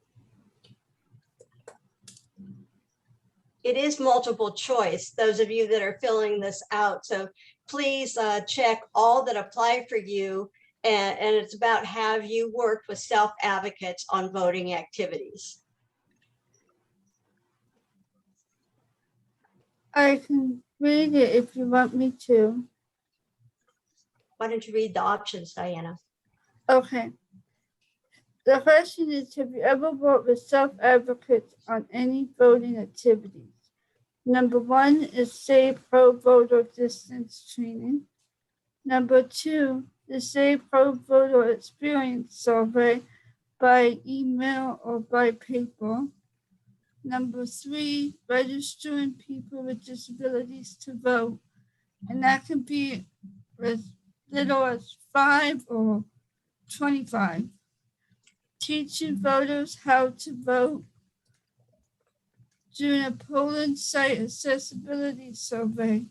It is multiple choice, those of you that are filling this out. So please check all that apply for you. And it's about have you worked with self-advocates on voting activities.
I can read it if you want me to.
Why don't you read the options, Diana?
Okay. The question is, have you ever worked with self-advocates on any voting activities? Number 1 is SABE Pro Voter Distance Training. Number 2, the SABE Pro Voter Experience Survey by email or by paper. Number 3, registering people with disabilities to vote. And that can be as little as 5 or 25. Teaching voters how to vote. Doing a polling site accessibility survey.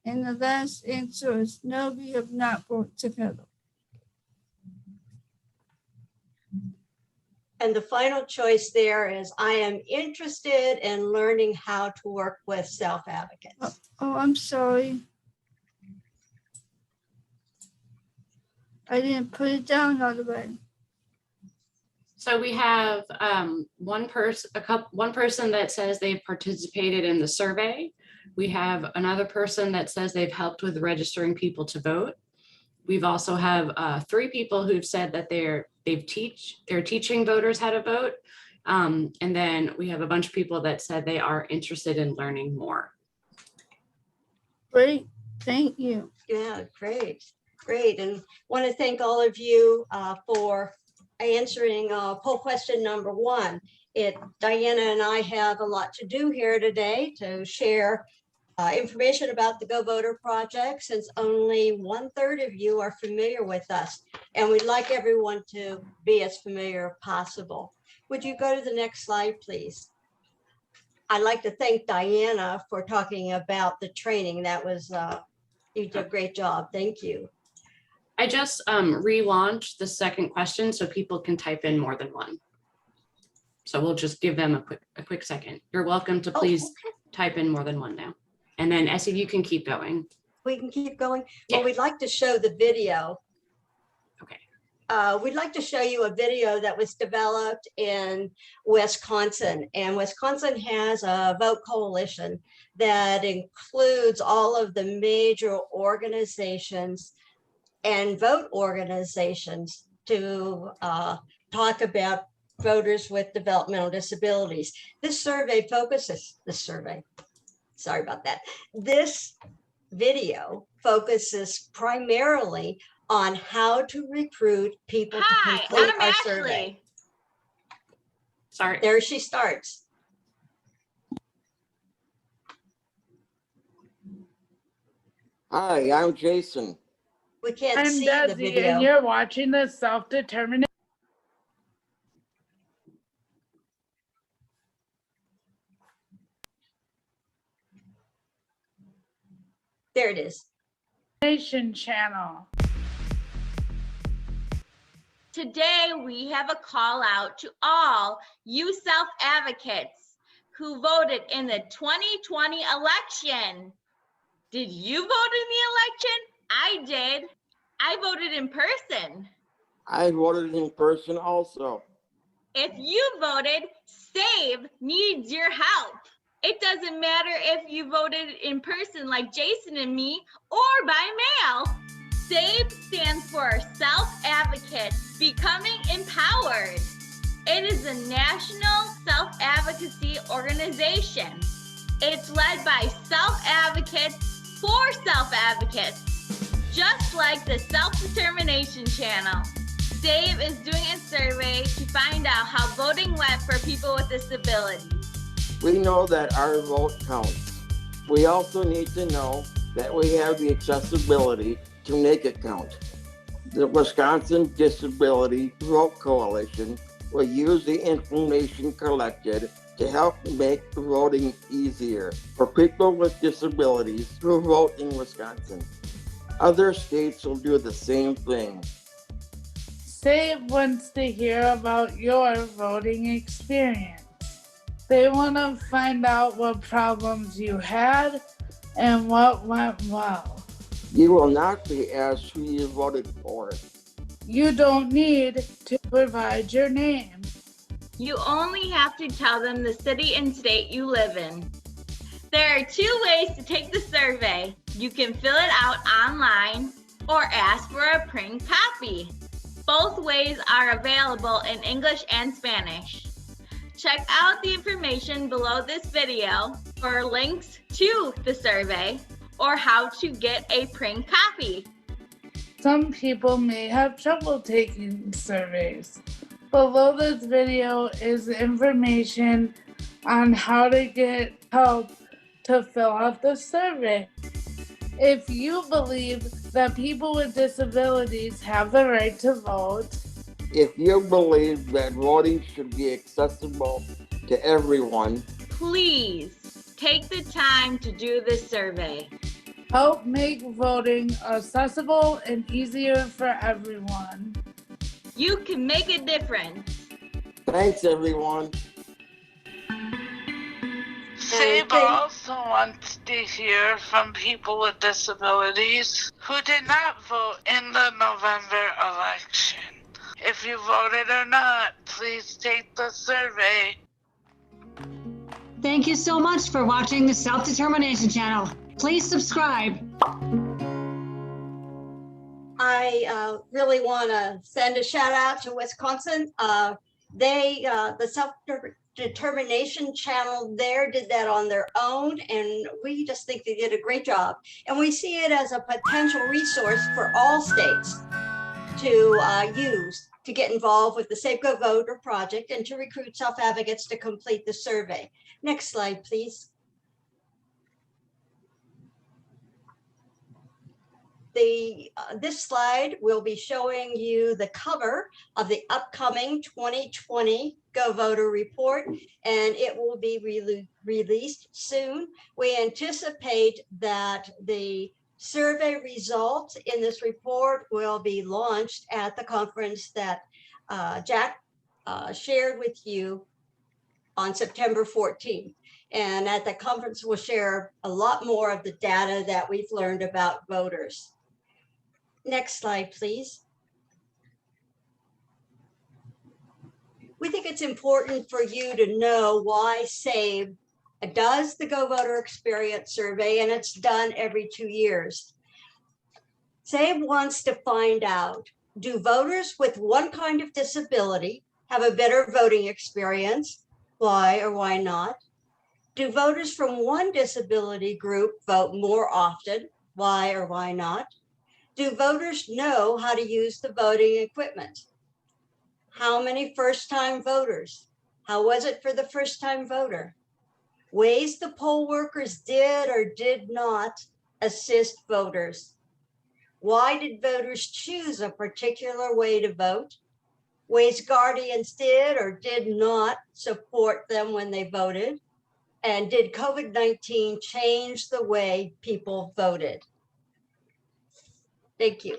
And the last answer is no, we have not worked together.
And the final choice there is I am interested in learning how to work with self-advocates.
Oh, I'm sorry. I didn't put it down all the way.
So we have one person that says they've participated in the survey. We have another person that says they've helped with registering people to vote. We've also have 3 people who've said that they're teaching voters how to vote. And then we have a bunch of people that said they are interested in learning more.
Great, thank you.
Yeah, great, great. And want to thank all of you for answering poll question number 1. Diana and I have a lot to do here today to share information about the Go Voter Project, since only 1/3 of you are familiar with us. And we'd like everyone to be as familiar as possible. Would you go to the next slide, please? I'd like to thank Diana for talking about the training. That was, you did a great job. Thank you.
I just relaunched the second question so people can type in more than one. So we'll just give them a quick second. You're welcome to please type in more than one now. And then Essie, you can keep going.
We can keep going.
Yeah.
Well, we'd like to show the video.
Okay.
We'd like to show you a video that was developed in Wisconsin, and Wisconsin has a vote coalition that includes all of the major organizations and vote organizations to talk about voters with developmental disabilities. This video focuses primarily on how to recruit people to complete our survey.
Sorry.
There she starts.
Hi, I'm Jason.
We can't
I'm
see the
Desi, and
video.
you're watching the self-determination.
There it is.
Channel.
Today, we have a call out to all you self-advocates who voted in the 2020 election. Did you vote in the election? I did. I voted in person.
I voted in person also.
If you voted, SABE needs your help. It doesn't matter if you voted in person like Jason and me or by mail. SABE stands for Self-Advocates Becoming Empowered. It is a national self-advocacy organization. It's led by self-advocates for self-advocates, just like the Self-Determination Channel. SABE is doing a survey to find out how voting went for people with disabilities.
We know that our vote counts. We also need to know that we have the accessibility to make it count. The Wisconsin Disability Vote Coalition will use the information collected to help make voting easier for people with disabilities who vote in Wisconsin. Other states will do the same thing.
SABE wants to hear about your voting experience. They want to find out what problems you had and what went well.
You will not be asked who you voted for.
You don't need to provide your name.
You only have to tell them the city and state you live in. There are 2 ways to take the survey. You can fill it out online or ask for a print copy. Both ways are available in English and Spanish. Check out the information below this video for links to the survey or how to get a print copy.
Some people may have trouble taking surveys. Below this video is information on how to get help to fill out the survey. If you believe that people with disabilities have the right to vote,
If you believe that voting should be accessible to everyone,
Please take the time to do this survey.
help make voting accessible and easier for everyone.
You can make a difference.
thanks everyone.
SABE also wants to hear from people with disabilities who did not vote in the November election. If you voted or not, please take the survey.
Thank you so much for watching the Self-Determination channel. Please subscribe.
I really want to send a shout out to Wisconsin. The Self-Determination channel there did that on their own, and we just think they did a great job. And we see it as a potential resource for all states to use to get involved with the Safe Go Voter project and to recruit self-advocates to complete the survey. Next slide, please. This slide will be showing you the cover of the upcoming 2020 Go Voter report, and it will be released soon. We anticipate that the survey results in this report will be launched at the conference that Jack shared with you on September 14th. And at the conference, we'll share a lot more of the data that we've learned about voters. Next slide, please. We think it's important for you to know why SABE does the Go Voter Experience Survey, and it's done every 2 years. SABE wants to find out, do voters with one kind of disability have a better voting experience? Why or why not? Do voters from one disability group vote more often? Why or why not? Do voters know how to use the voting equipment? How many first-time voters? How was it for the first-time voter? Ways the poll workers did or did not assist voters. Why did voters choose a particular way to vote? Ways guardians did or did not support them when they voted? And did COVID-19 change the way people voted? Thank you.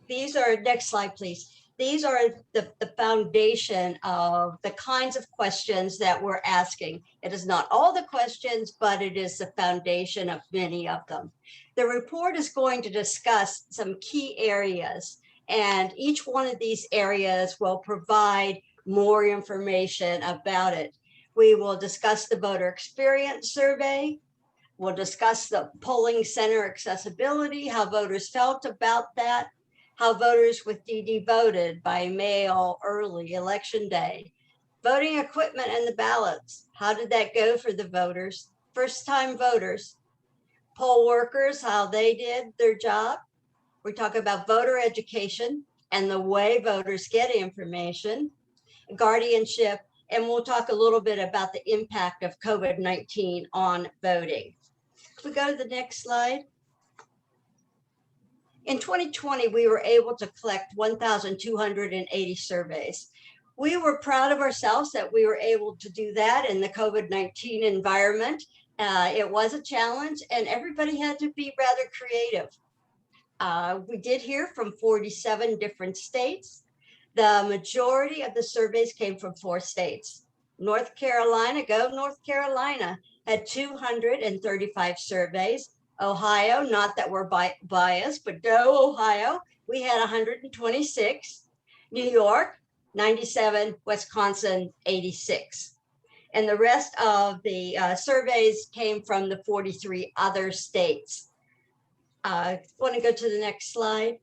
These are, next slide, please. These are the foundation of the kinds of questions that we're asking. It is not all the questions, but it is the foundation of many of them. The report is going to discuss some key areas, and each one of these areas will provide more information about it. We will discuss the voter experience survey. We'll discuss the polling center accessibility, how voters felt about that, how voters with DD voted by mail early election day, voting equipment and the ballots. How did that go for the voters? First-time voters, poll workers, how they did their job. We talk about voter education and the way voters get information, guardianship, and we'll talk a little bit about the impact of COVID-19 on voting. If we go to the next slide. In 2020, we were able to collect 1,280 surveys. we were proud of ourselves that we were able to do that in the COVID-19 environment. It was a challenge and everybody had to be rather creative. We did hear from 47 different states. The majority of the surveys came from 4 states. North Carolina, go North Carolina, had 235 surveys. Ohio, not that we're biased, but go Ohio, we had 126. New York, 97, Wisconsin, 86. And the rest of the surveys came from the 43 other states. Want to go to the next slide?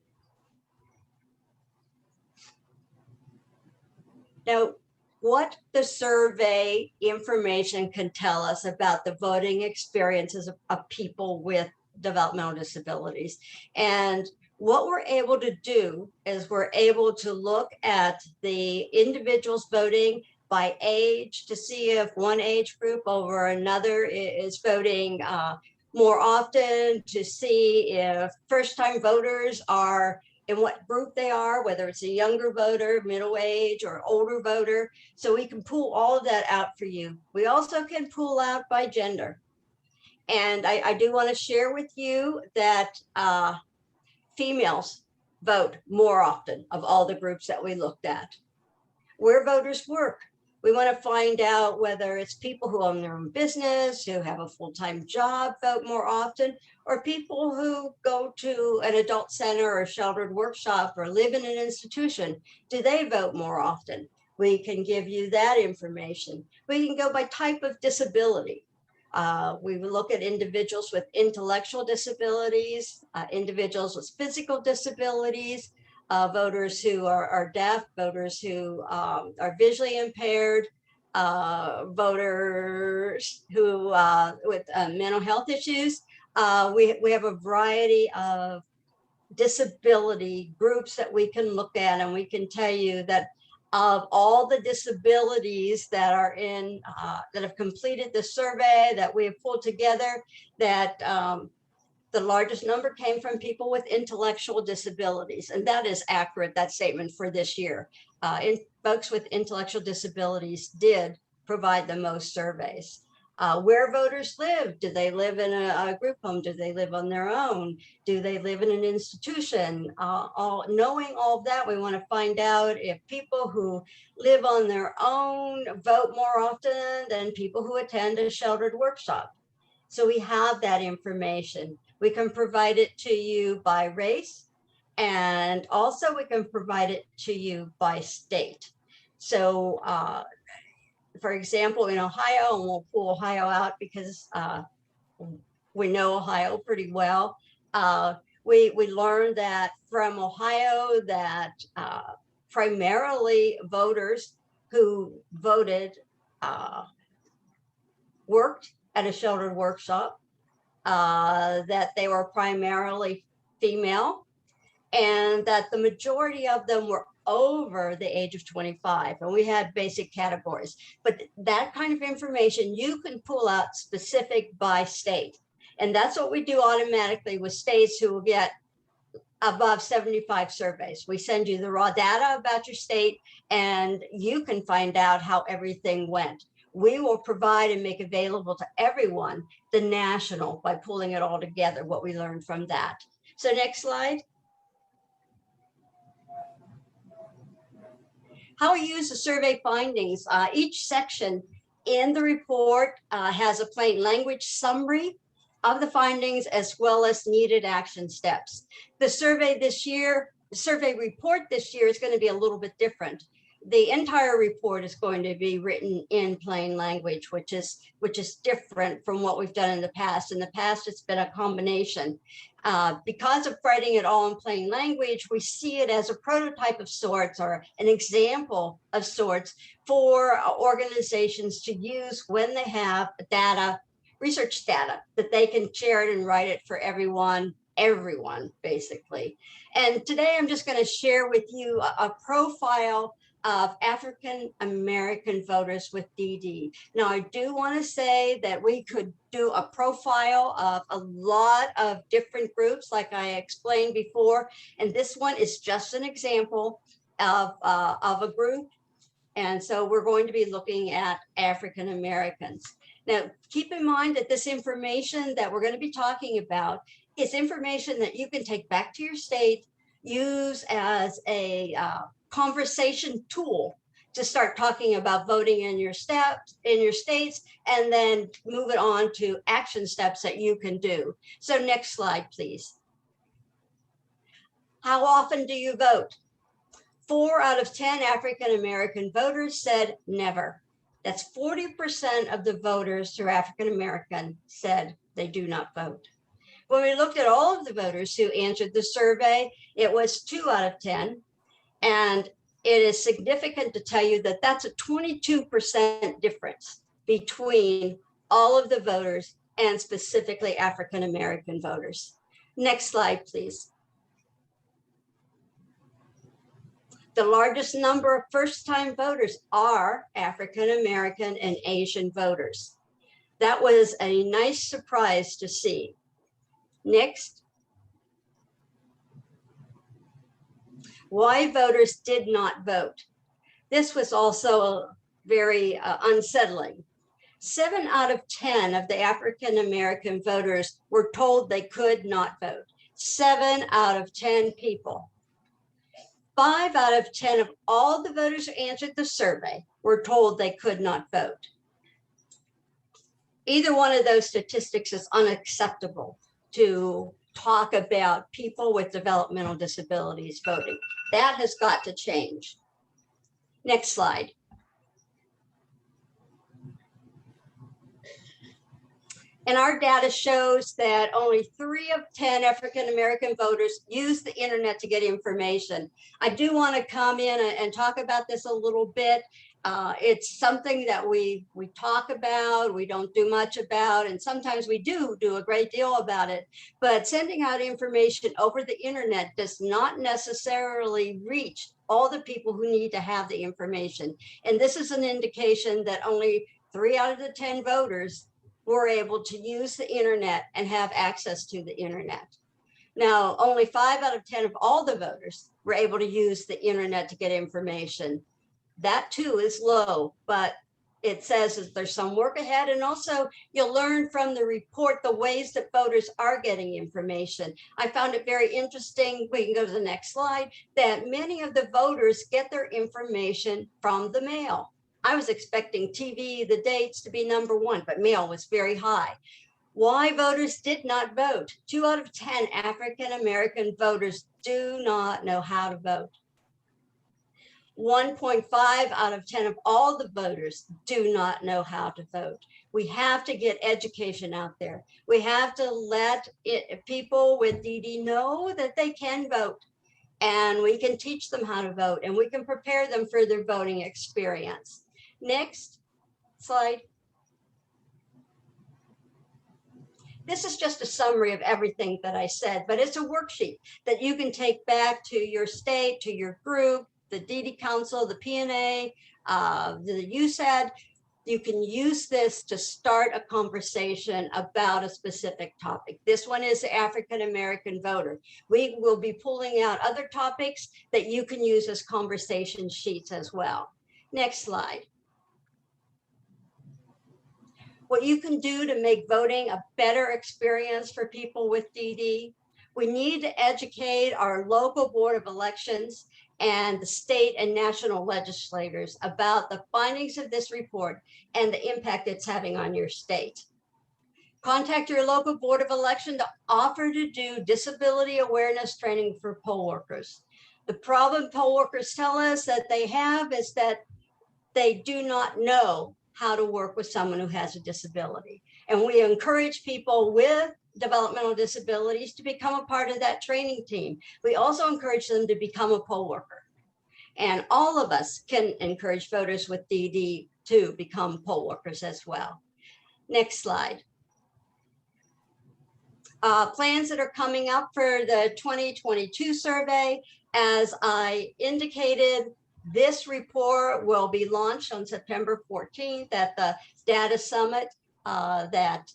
Now, what the survey information can tell us about the voting experiences of people with developmental disabilities. And what we're able to do is we're able to look at the individuals voting by age to see if one age group over another is voting more often, to see if first-time voters are in what group they are, whether it's a younger voter, middle age, or older voter. So we can pull all of that out for you. We also can pull out by gender. And I do want to share with you that females vote more often of all the groups that we looked at. Where voters work. We want to find out whether it's people who own their own business, who have a full-time job, vote more often, or people who go to an adult center or sheltered workshop or live in an institution. Do they vote more often? We can give you that information. We can go by type of disability. We will look at individuals with intellectual disabilities, individuals with physical disabilities, voters who are deaf, voters who are visually impaired, voters who with mental health issues. We have a variety of disability groups that we can look at, and we can tell you that of all the disabilities that are in that have completed the survey that we have pulled together, that the largest number came from people with intellectual disabilities. And that is accurate, that statement for this year. Folks with intellectual disabilities did provide the most surveys. Where voters live, do they live in a group home? Do they live on their own? Do they live in an institution? Knowing all of that, we want to find out if people who live on their own vote more often than people who attend a sheltered workshop. So we have that information. We can provide it to you by race, and also we can provide it to you by state. So for example, in Ohio, and we'll pull Ohio out because we know Ohio pretty well. We learned that from Ohio that primarily voters who voted worked at a sheltered workshop, that they were primarily female, and that the majority of them were over the age of 25. And we had basic categories, but that kind of information you can pull out specific by state. And that's what we do automatically with states who will get above 75 surveys. We send you the raw data about your state, and you can find out how everything went. We will provide and make available to everyone the national by pulling it all together, what we learned from that. So next slide. How we use the survey findings. Each section in the report has a plain language summary of the findings as well as needed action steps. The survey this year, the survey report this year is going to be a little bit different. The entire report is going to be written in plain language, which is different from what we've done in the past. In the past, it's been a combination. Because of writing it all in plain language, we see it as a prototype of sorts or an example of sorts for organizations to use when they have data, research data, that they can share it and write it for everyone basically. And today I'm just going to share with you a profile of African American voters with DD. Now, I do want to say that we could do a profile of a lot of different groups, like I explained before, and this one is just an example of a group And so we're going to be looking at African Americans. Now, keep in mind that this information that we're going to be talking about is information that you can take back to your state, use as a conversation tool to start talking about voting in your states, and then move it on to action steps that you can do. So next slide, please. How often do you vote? 4 out of 10 African-American voters said never. That's 40% of the voters who are African-American said they do not vote. When we looked at all of the voters who answered the survey, it was 2 out of 10. And it is significant to tell you that that's a 22% difference between all of the voters and specifically African-American voters. Next slide, please. The largest number of first-time voters are African-American and Asian voters. That was a nice surprise to see. Next. Why voters did not vote. This was also very unsettling. 7 out of 10 of the African-American voters were told they could not vote. 7 out of 10 people. 5 out of 10 of all the voters who answered the survey were told they could not vote. Either one of those statistics is unacceptable to talk about people with developmental disabilities voting. That has got to change. Next slide. And our data shows that only 3 of 10 African-American voters use the internet to get information. I do want to come in and talk about this a little bit. It's something that we talk about, we don't do much about, and sometimes we do a great deal about it. But sending out information over the internet does not necessarily reach all the people who need to have the information. And this is an indication that only 3 out of the 10 voters were able to use the internet and have access to the internet. Now, only 5 out of 10 of all the voters were able to use the internet to get information. That too is low, but it says that there's some work ahead. And also you'll learn from the report the ways that voters are getting information. I found it very interesting, we can go to the next slide, that many of the voters get their information from the mail. I was expecting TV, the dates to be number 1, but mail was very high. Why voters did not vote? 2 out of 10 African-American voters do not know how to vote. 1.5 out of 10 of all the voters do not know how to vote. We have to get education out there. We have to let people with DD know that they can vote, and we can teach them how to vote, and we can prepare them for their voting experience. Next slide. This is just a summary of everything that I said, but it's a worksheet that you can take back to your state, to your group, the DD Council, the PNA, the USAD. You can use this to start a conversation about a specific topic. This one is the African-American voter. We will be pulling out other topics that you can use as conversation sheets as well. Next slide. What you can do to make voting a better experience for people with DD. We need to educate our local board of elections and the state and national legislators about the findings of this report and the impact it's having on your state. Contact your local board of election to offer to do disability awareness training for poll workers. The problem poll workers tell us that they have is that they do not know how to work with someone who has a disability. And we encourage people with developmental disabilities to become a part of that training team. We also encourage them to become a poll worker. And all of us can encourage voters with DD to become poll workers as well. Next slide. Plans that are coming up for the 2022 survey. As I indicated, this report will be launched on September 14th at the data summit that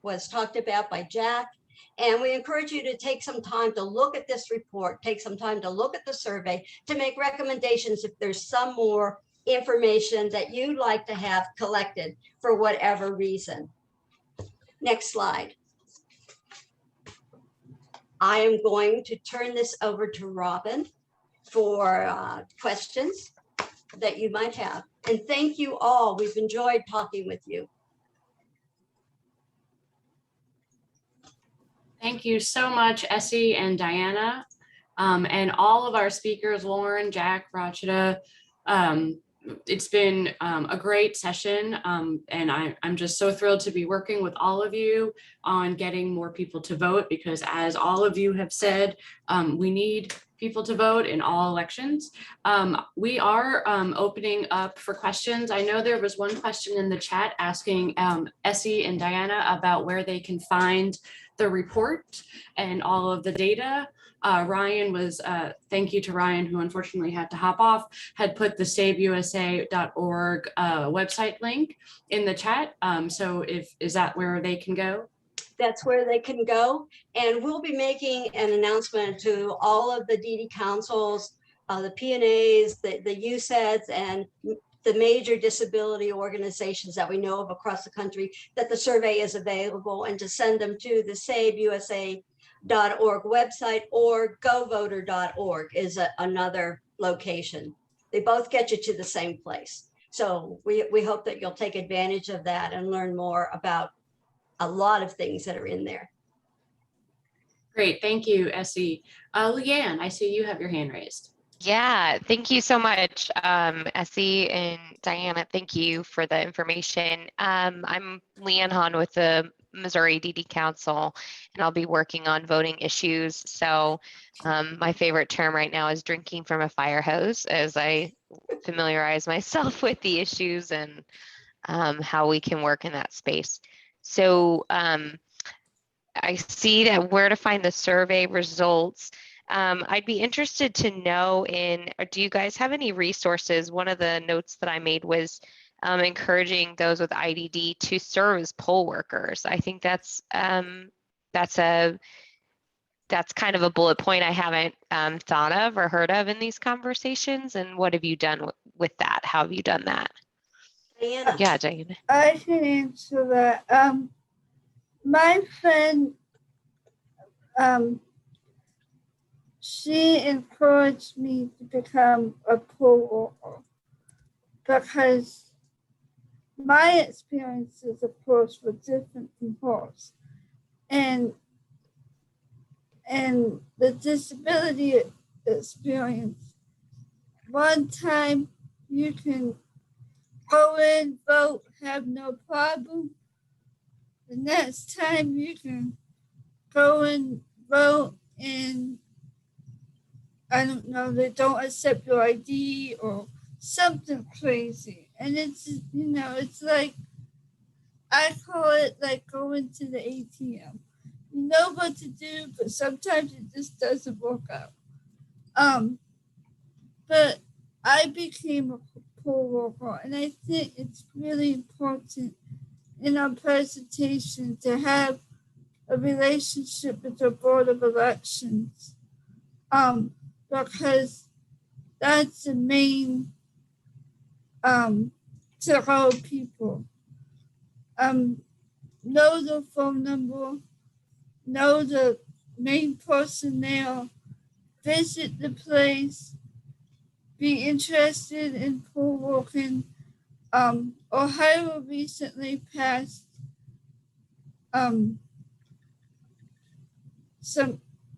was talked about by Jack. And we encourage you to take some time to look at this report, take some time to look at the survey to make recommendations if there's some more information that you'd like to have collected for whatever reason. Next slide. I am going to turn this over to Robin for questions that you might have. And thank you all. We've enjoyed talking with you.
Thank you so much, Essie and Diana, and all of our speakers, Lauren, Jack, Rachita. It's been a great session, and I'm just so thrilled to be working with all of you on getting more people to vote, because as all of you have said, we need people to vote in all elections. We are opening up for questions. I know there was one question in the chat asking Essie and Diana about where they can find the report and all of the data. Ryan was, thank you to Ryan, who unfortunately had to hop off, had put the sabeusa.org website link in the chat. So is that where they can go?
That's where they can go. And we'll be making an announcement to all of the DD councils, the PNAs, the USEDs, and the major disability organizations that we know of across the country, that the survey is available, and to send them to the sabeusa.org website, or govoter.org is another location. They both get you to the same place. So we hope that you'll take advantage of that and learn more about a lot of things that are in there.
Great, thank you, Essie. Leanne, I see you have your hand raised.
Yeah, thank you so much, Essie and Diana. Thank you for the information. I'm Leanne Hahn with the Missouri DD Council, and I'll be working on voting issues. So my favorite term right now is drinking from a fire hose, as I familiarize myself with the issues and how we can work in that space. So I see that where to find the survey results. I'd be interested to know do you guys have any resources? One of the notes that I made was encouraging those with IDD to serve as poll workers. I think that's kind of a bullet point I haven't thought of or heard of in these conversations. And what have you done with that? How have you done that?
Diana.
Yeah, Diana.
I can answer that. My friend, she encouraged me to become a poll worker because my experiences, of course, were different from hers. And the disability experience, one time you can go in, vote, have no problem. The next time you can go and vote and I don't know, they don't accept your ID or something crazy. And it's, you know, it's like, I call it like going to the ATM. You know what to do, but sometimes it just doesn't work out. But I became a poll worker, and I think it's really important in our presentation to have a relationship with the Board of Elections, because that's the main to hold people. Know the phone number, know the main personnel, visit the place, be interested in poll working. Ohio recently passed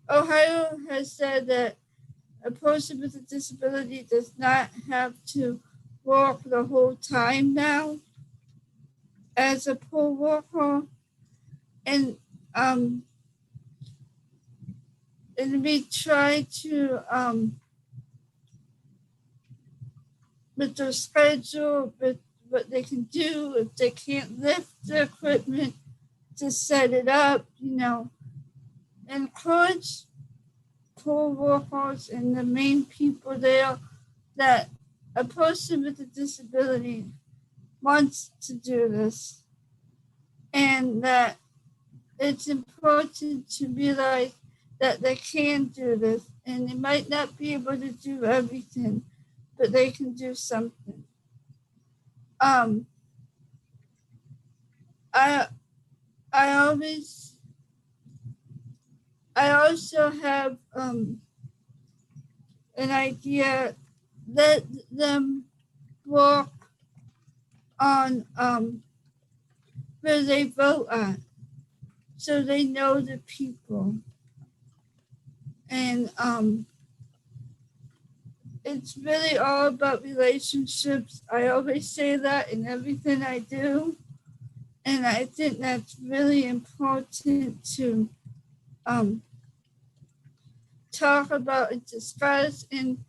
Ohio has said that a person with a disability does not have to work the whole time now as a poll worker. And we try to with their schedule, with what they can do, if they can't lift the equipment to set it up, you know, encourage poll workers and the main people there that a person with a disability wants to do this, and that it's important to realize that they can do this, and they might not be able to do everything, but they can do something. I also have an idea. Let them work on where they vote at, so they know the people. And it's really all about relationships. I always say that in everything I do. And I think that's really important to talk about and discuss. And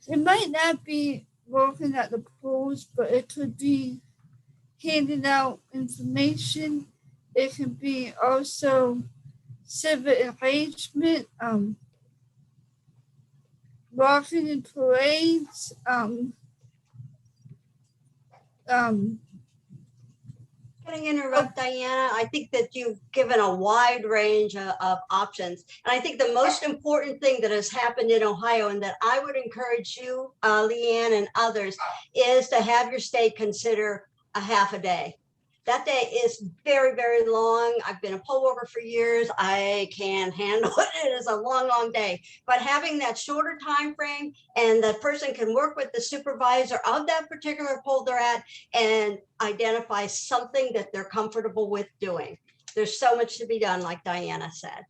it might not be working at the polls, but it could be handing out information. It can be also civic engagement, walking in parades,
Can I interrupt, Diana? I think that you've given a wide range of options. And I think the most important thing that has happened in Ohio, and that I would encourage you, Leanne, and others, is to have your state consider a half a day. That day is very, very long. I've been a poll worker for years. I can't handle it. It is a long, long day. But having that shorter time frame, and the person can work with the supervisor of that particular poll they're at and identify something that they're comfortable with doing. There's so much to be done, like Diana said.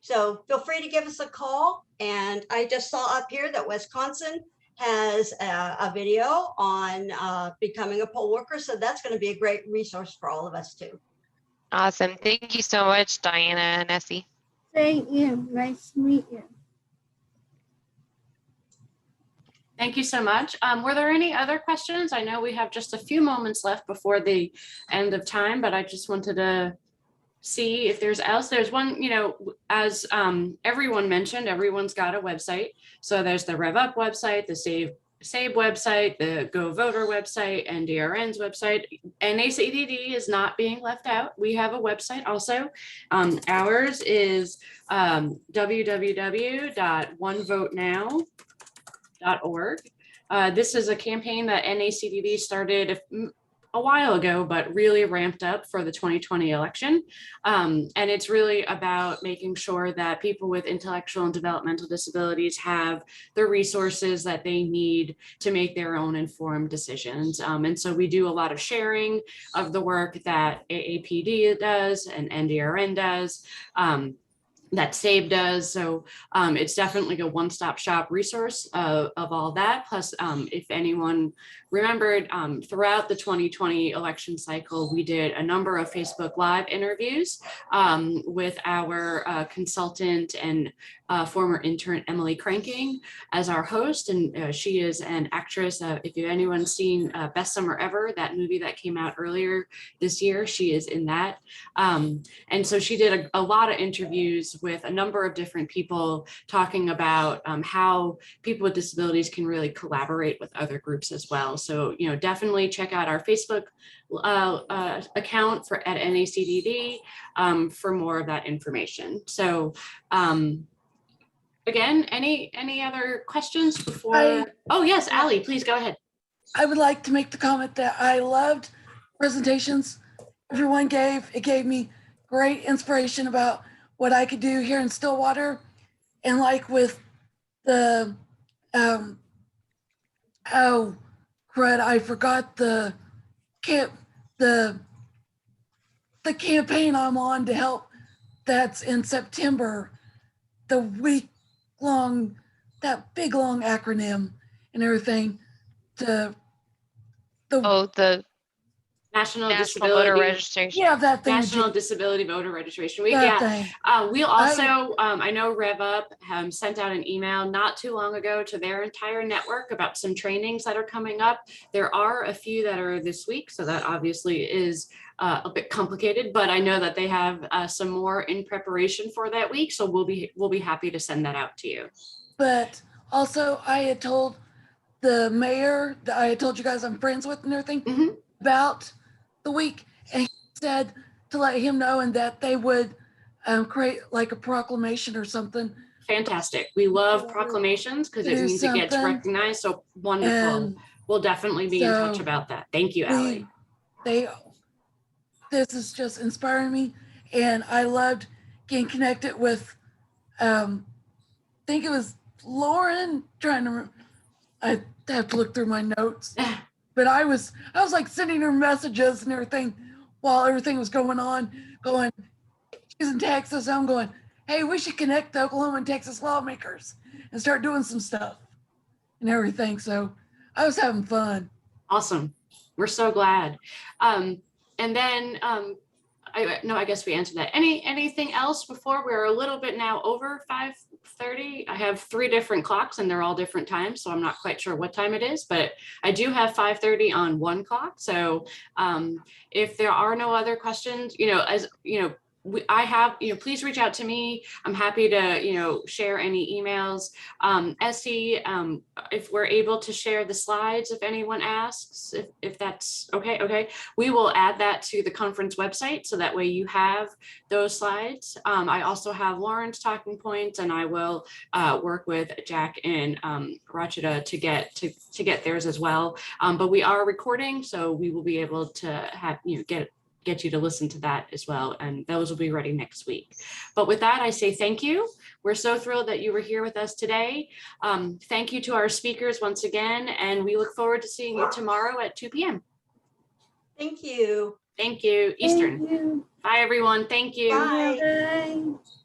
So feel free to give us a call. And I just saw up here that Wisconsin has a video on becoming a poll worker. So that's going to be a great resource for all of us too.
Awesome. Thank you so much, Diana and Essie.
Thank you. Nice to meet you.
Thank you so much. Were there any other questions? I know we have just a few moments left before the end of time, but I just wanted to see if there's one, as everyone mentioned, everyone's got a website. So there's the REVUP website, the SABE website, the Go Voter website, NDRN's website. NACDD is not being left out. We have a website also. Ours is www.onevotenow.org. This is a campaign that NACDD started a while ago, but really ramped up for the 2020 election. And it's really about making sure that people with intellectual and developmental disabilities have the resources that they need to make their own informed decisions. And so we do a lot of sharing of the work that AAPD does and NDRN does. That SABE does. So it's definitely a one-stop shop resource of all that. Plus, if anyone remembered, throughout the 2020 election cycle, we did a number of Facebook Live interviews with our consultant and former intern, Emily Cranking, as our host. And she is an actress. If anyone's seen Best Summer Ever, that movie that came out earlier this year, she is in that. And so she did a lot of interviews with a number of different people talking about how people with disabilities can really collaborate with other groups as well. So, definitely check out our Facebook account at NACDD for more of that information. So, again, any other questions before? Oh yes, Allie, please go ahead.
I would like to make the comment that I loved presentations everyone gave. It gave me great inspiration about what I could do here in Stillwater. And like with the, oh crud, I forgot the campaign I'm on to help, that's in September, the week long, that big long acronym and everything, the
National
Voter
Disability
Registration.
Yeah, that thing.
National Disability Voter Registration.
That thing.
We'll also, I know REVUP sent out an email not too long ago to their entire network about some trainings that are coming up. There are a few that are this week, so that obviously is a bit complicated, but I know that they have some more in preparation for that week, so we'll be happy to send that out to you.
But also, I had told the mayor that I had told you guys I'm friends with and everything about the week, and he said to let him know and that they would create like a proclamation or something.
Fantastic. We love proclamations because it means it gets recognized. So wonderful. We'll definitely be in touch
So
about that. Thank you, Allie.
This is just inspiring me, and I loved getting connected with, I think it was Lauren, I have to look through my notes, but I was like sending her messages and everything while everything was going on, going, she's in Texas, I'm going, hey, we should connect the Oklahoma and Texas lawmakers and start doing some stuff and everything. So I was having fun.
Awesome. We're so glad. And then I guess we answered that. Anything else before? We're a little bit now over 5:30. I have 3 different clocks and they're all different times, so I'm not quite sure what time it is, but I do have 5:30 on 1 clock. So if there are no other questions, as you know, I have, please reach out to me. I'm happy to, share any emails. Essie, if we're able to share the slides, if anyone asks, if that's okay, we will add that to the conference website. So that way you have those slides. I also have Lauren's talking points, and I will work with Jack and Rachita to get theirs as well. But we are recording, so we will be able to have, get you to listen to that as well. And those will be ready next week. But with that, I say thank you. We're so thrilled that you were here with us today. Thank you to our speakers once again, and we look forward to seeing you tomorrow at 2 p.m.
Thank you.
Thank you, Eastern.
Thank you.
Bye, everyone. Thank you.
Bye.
Bye.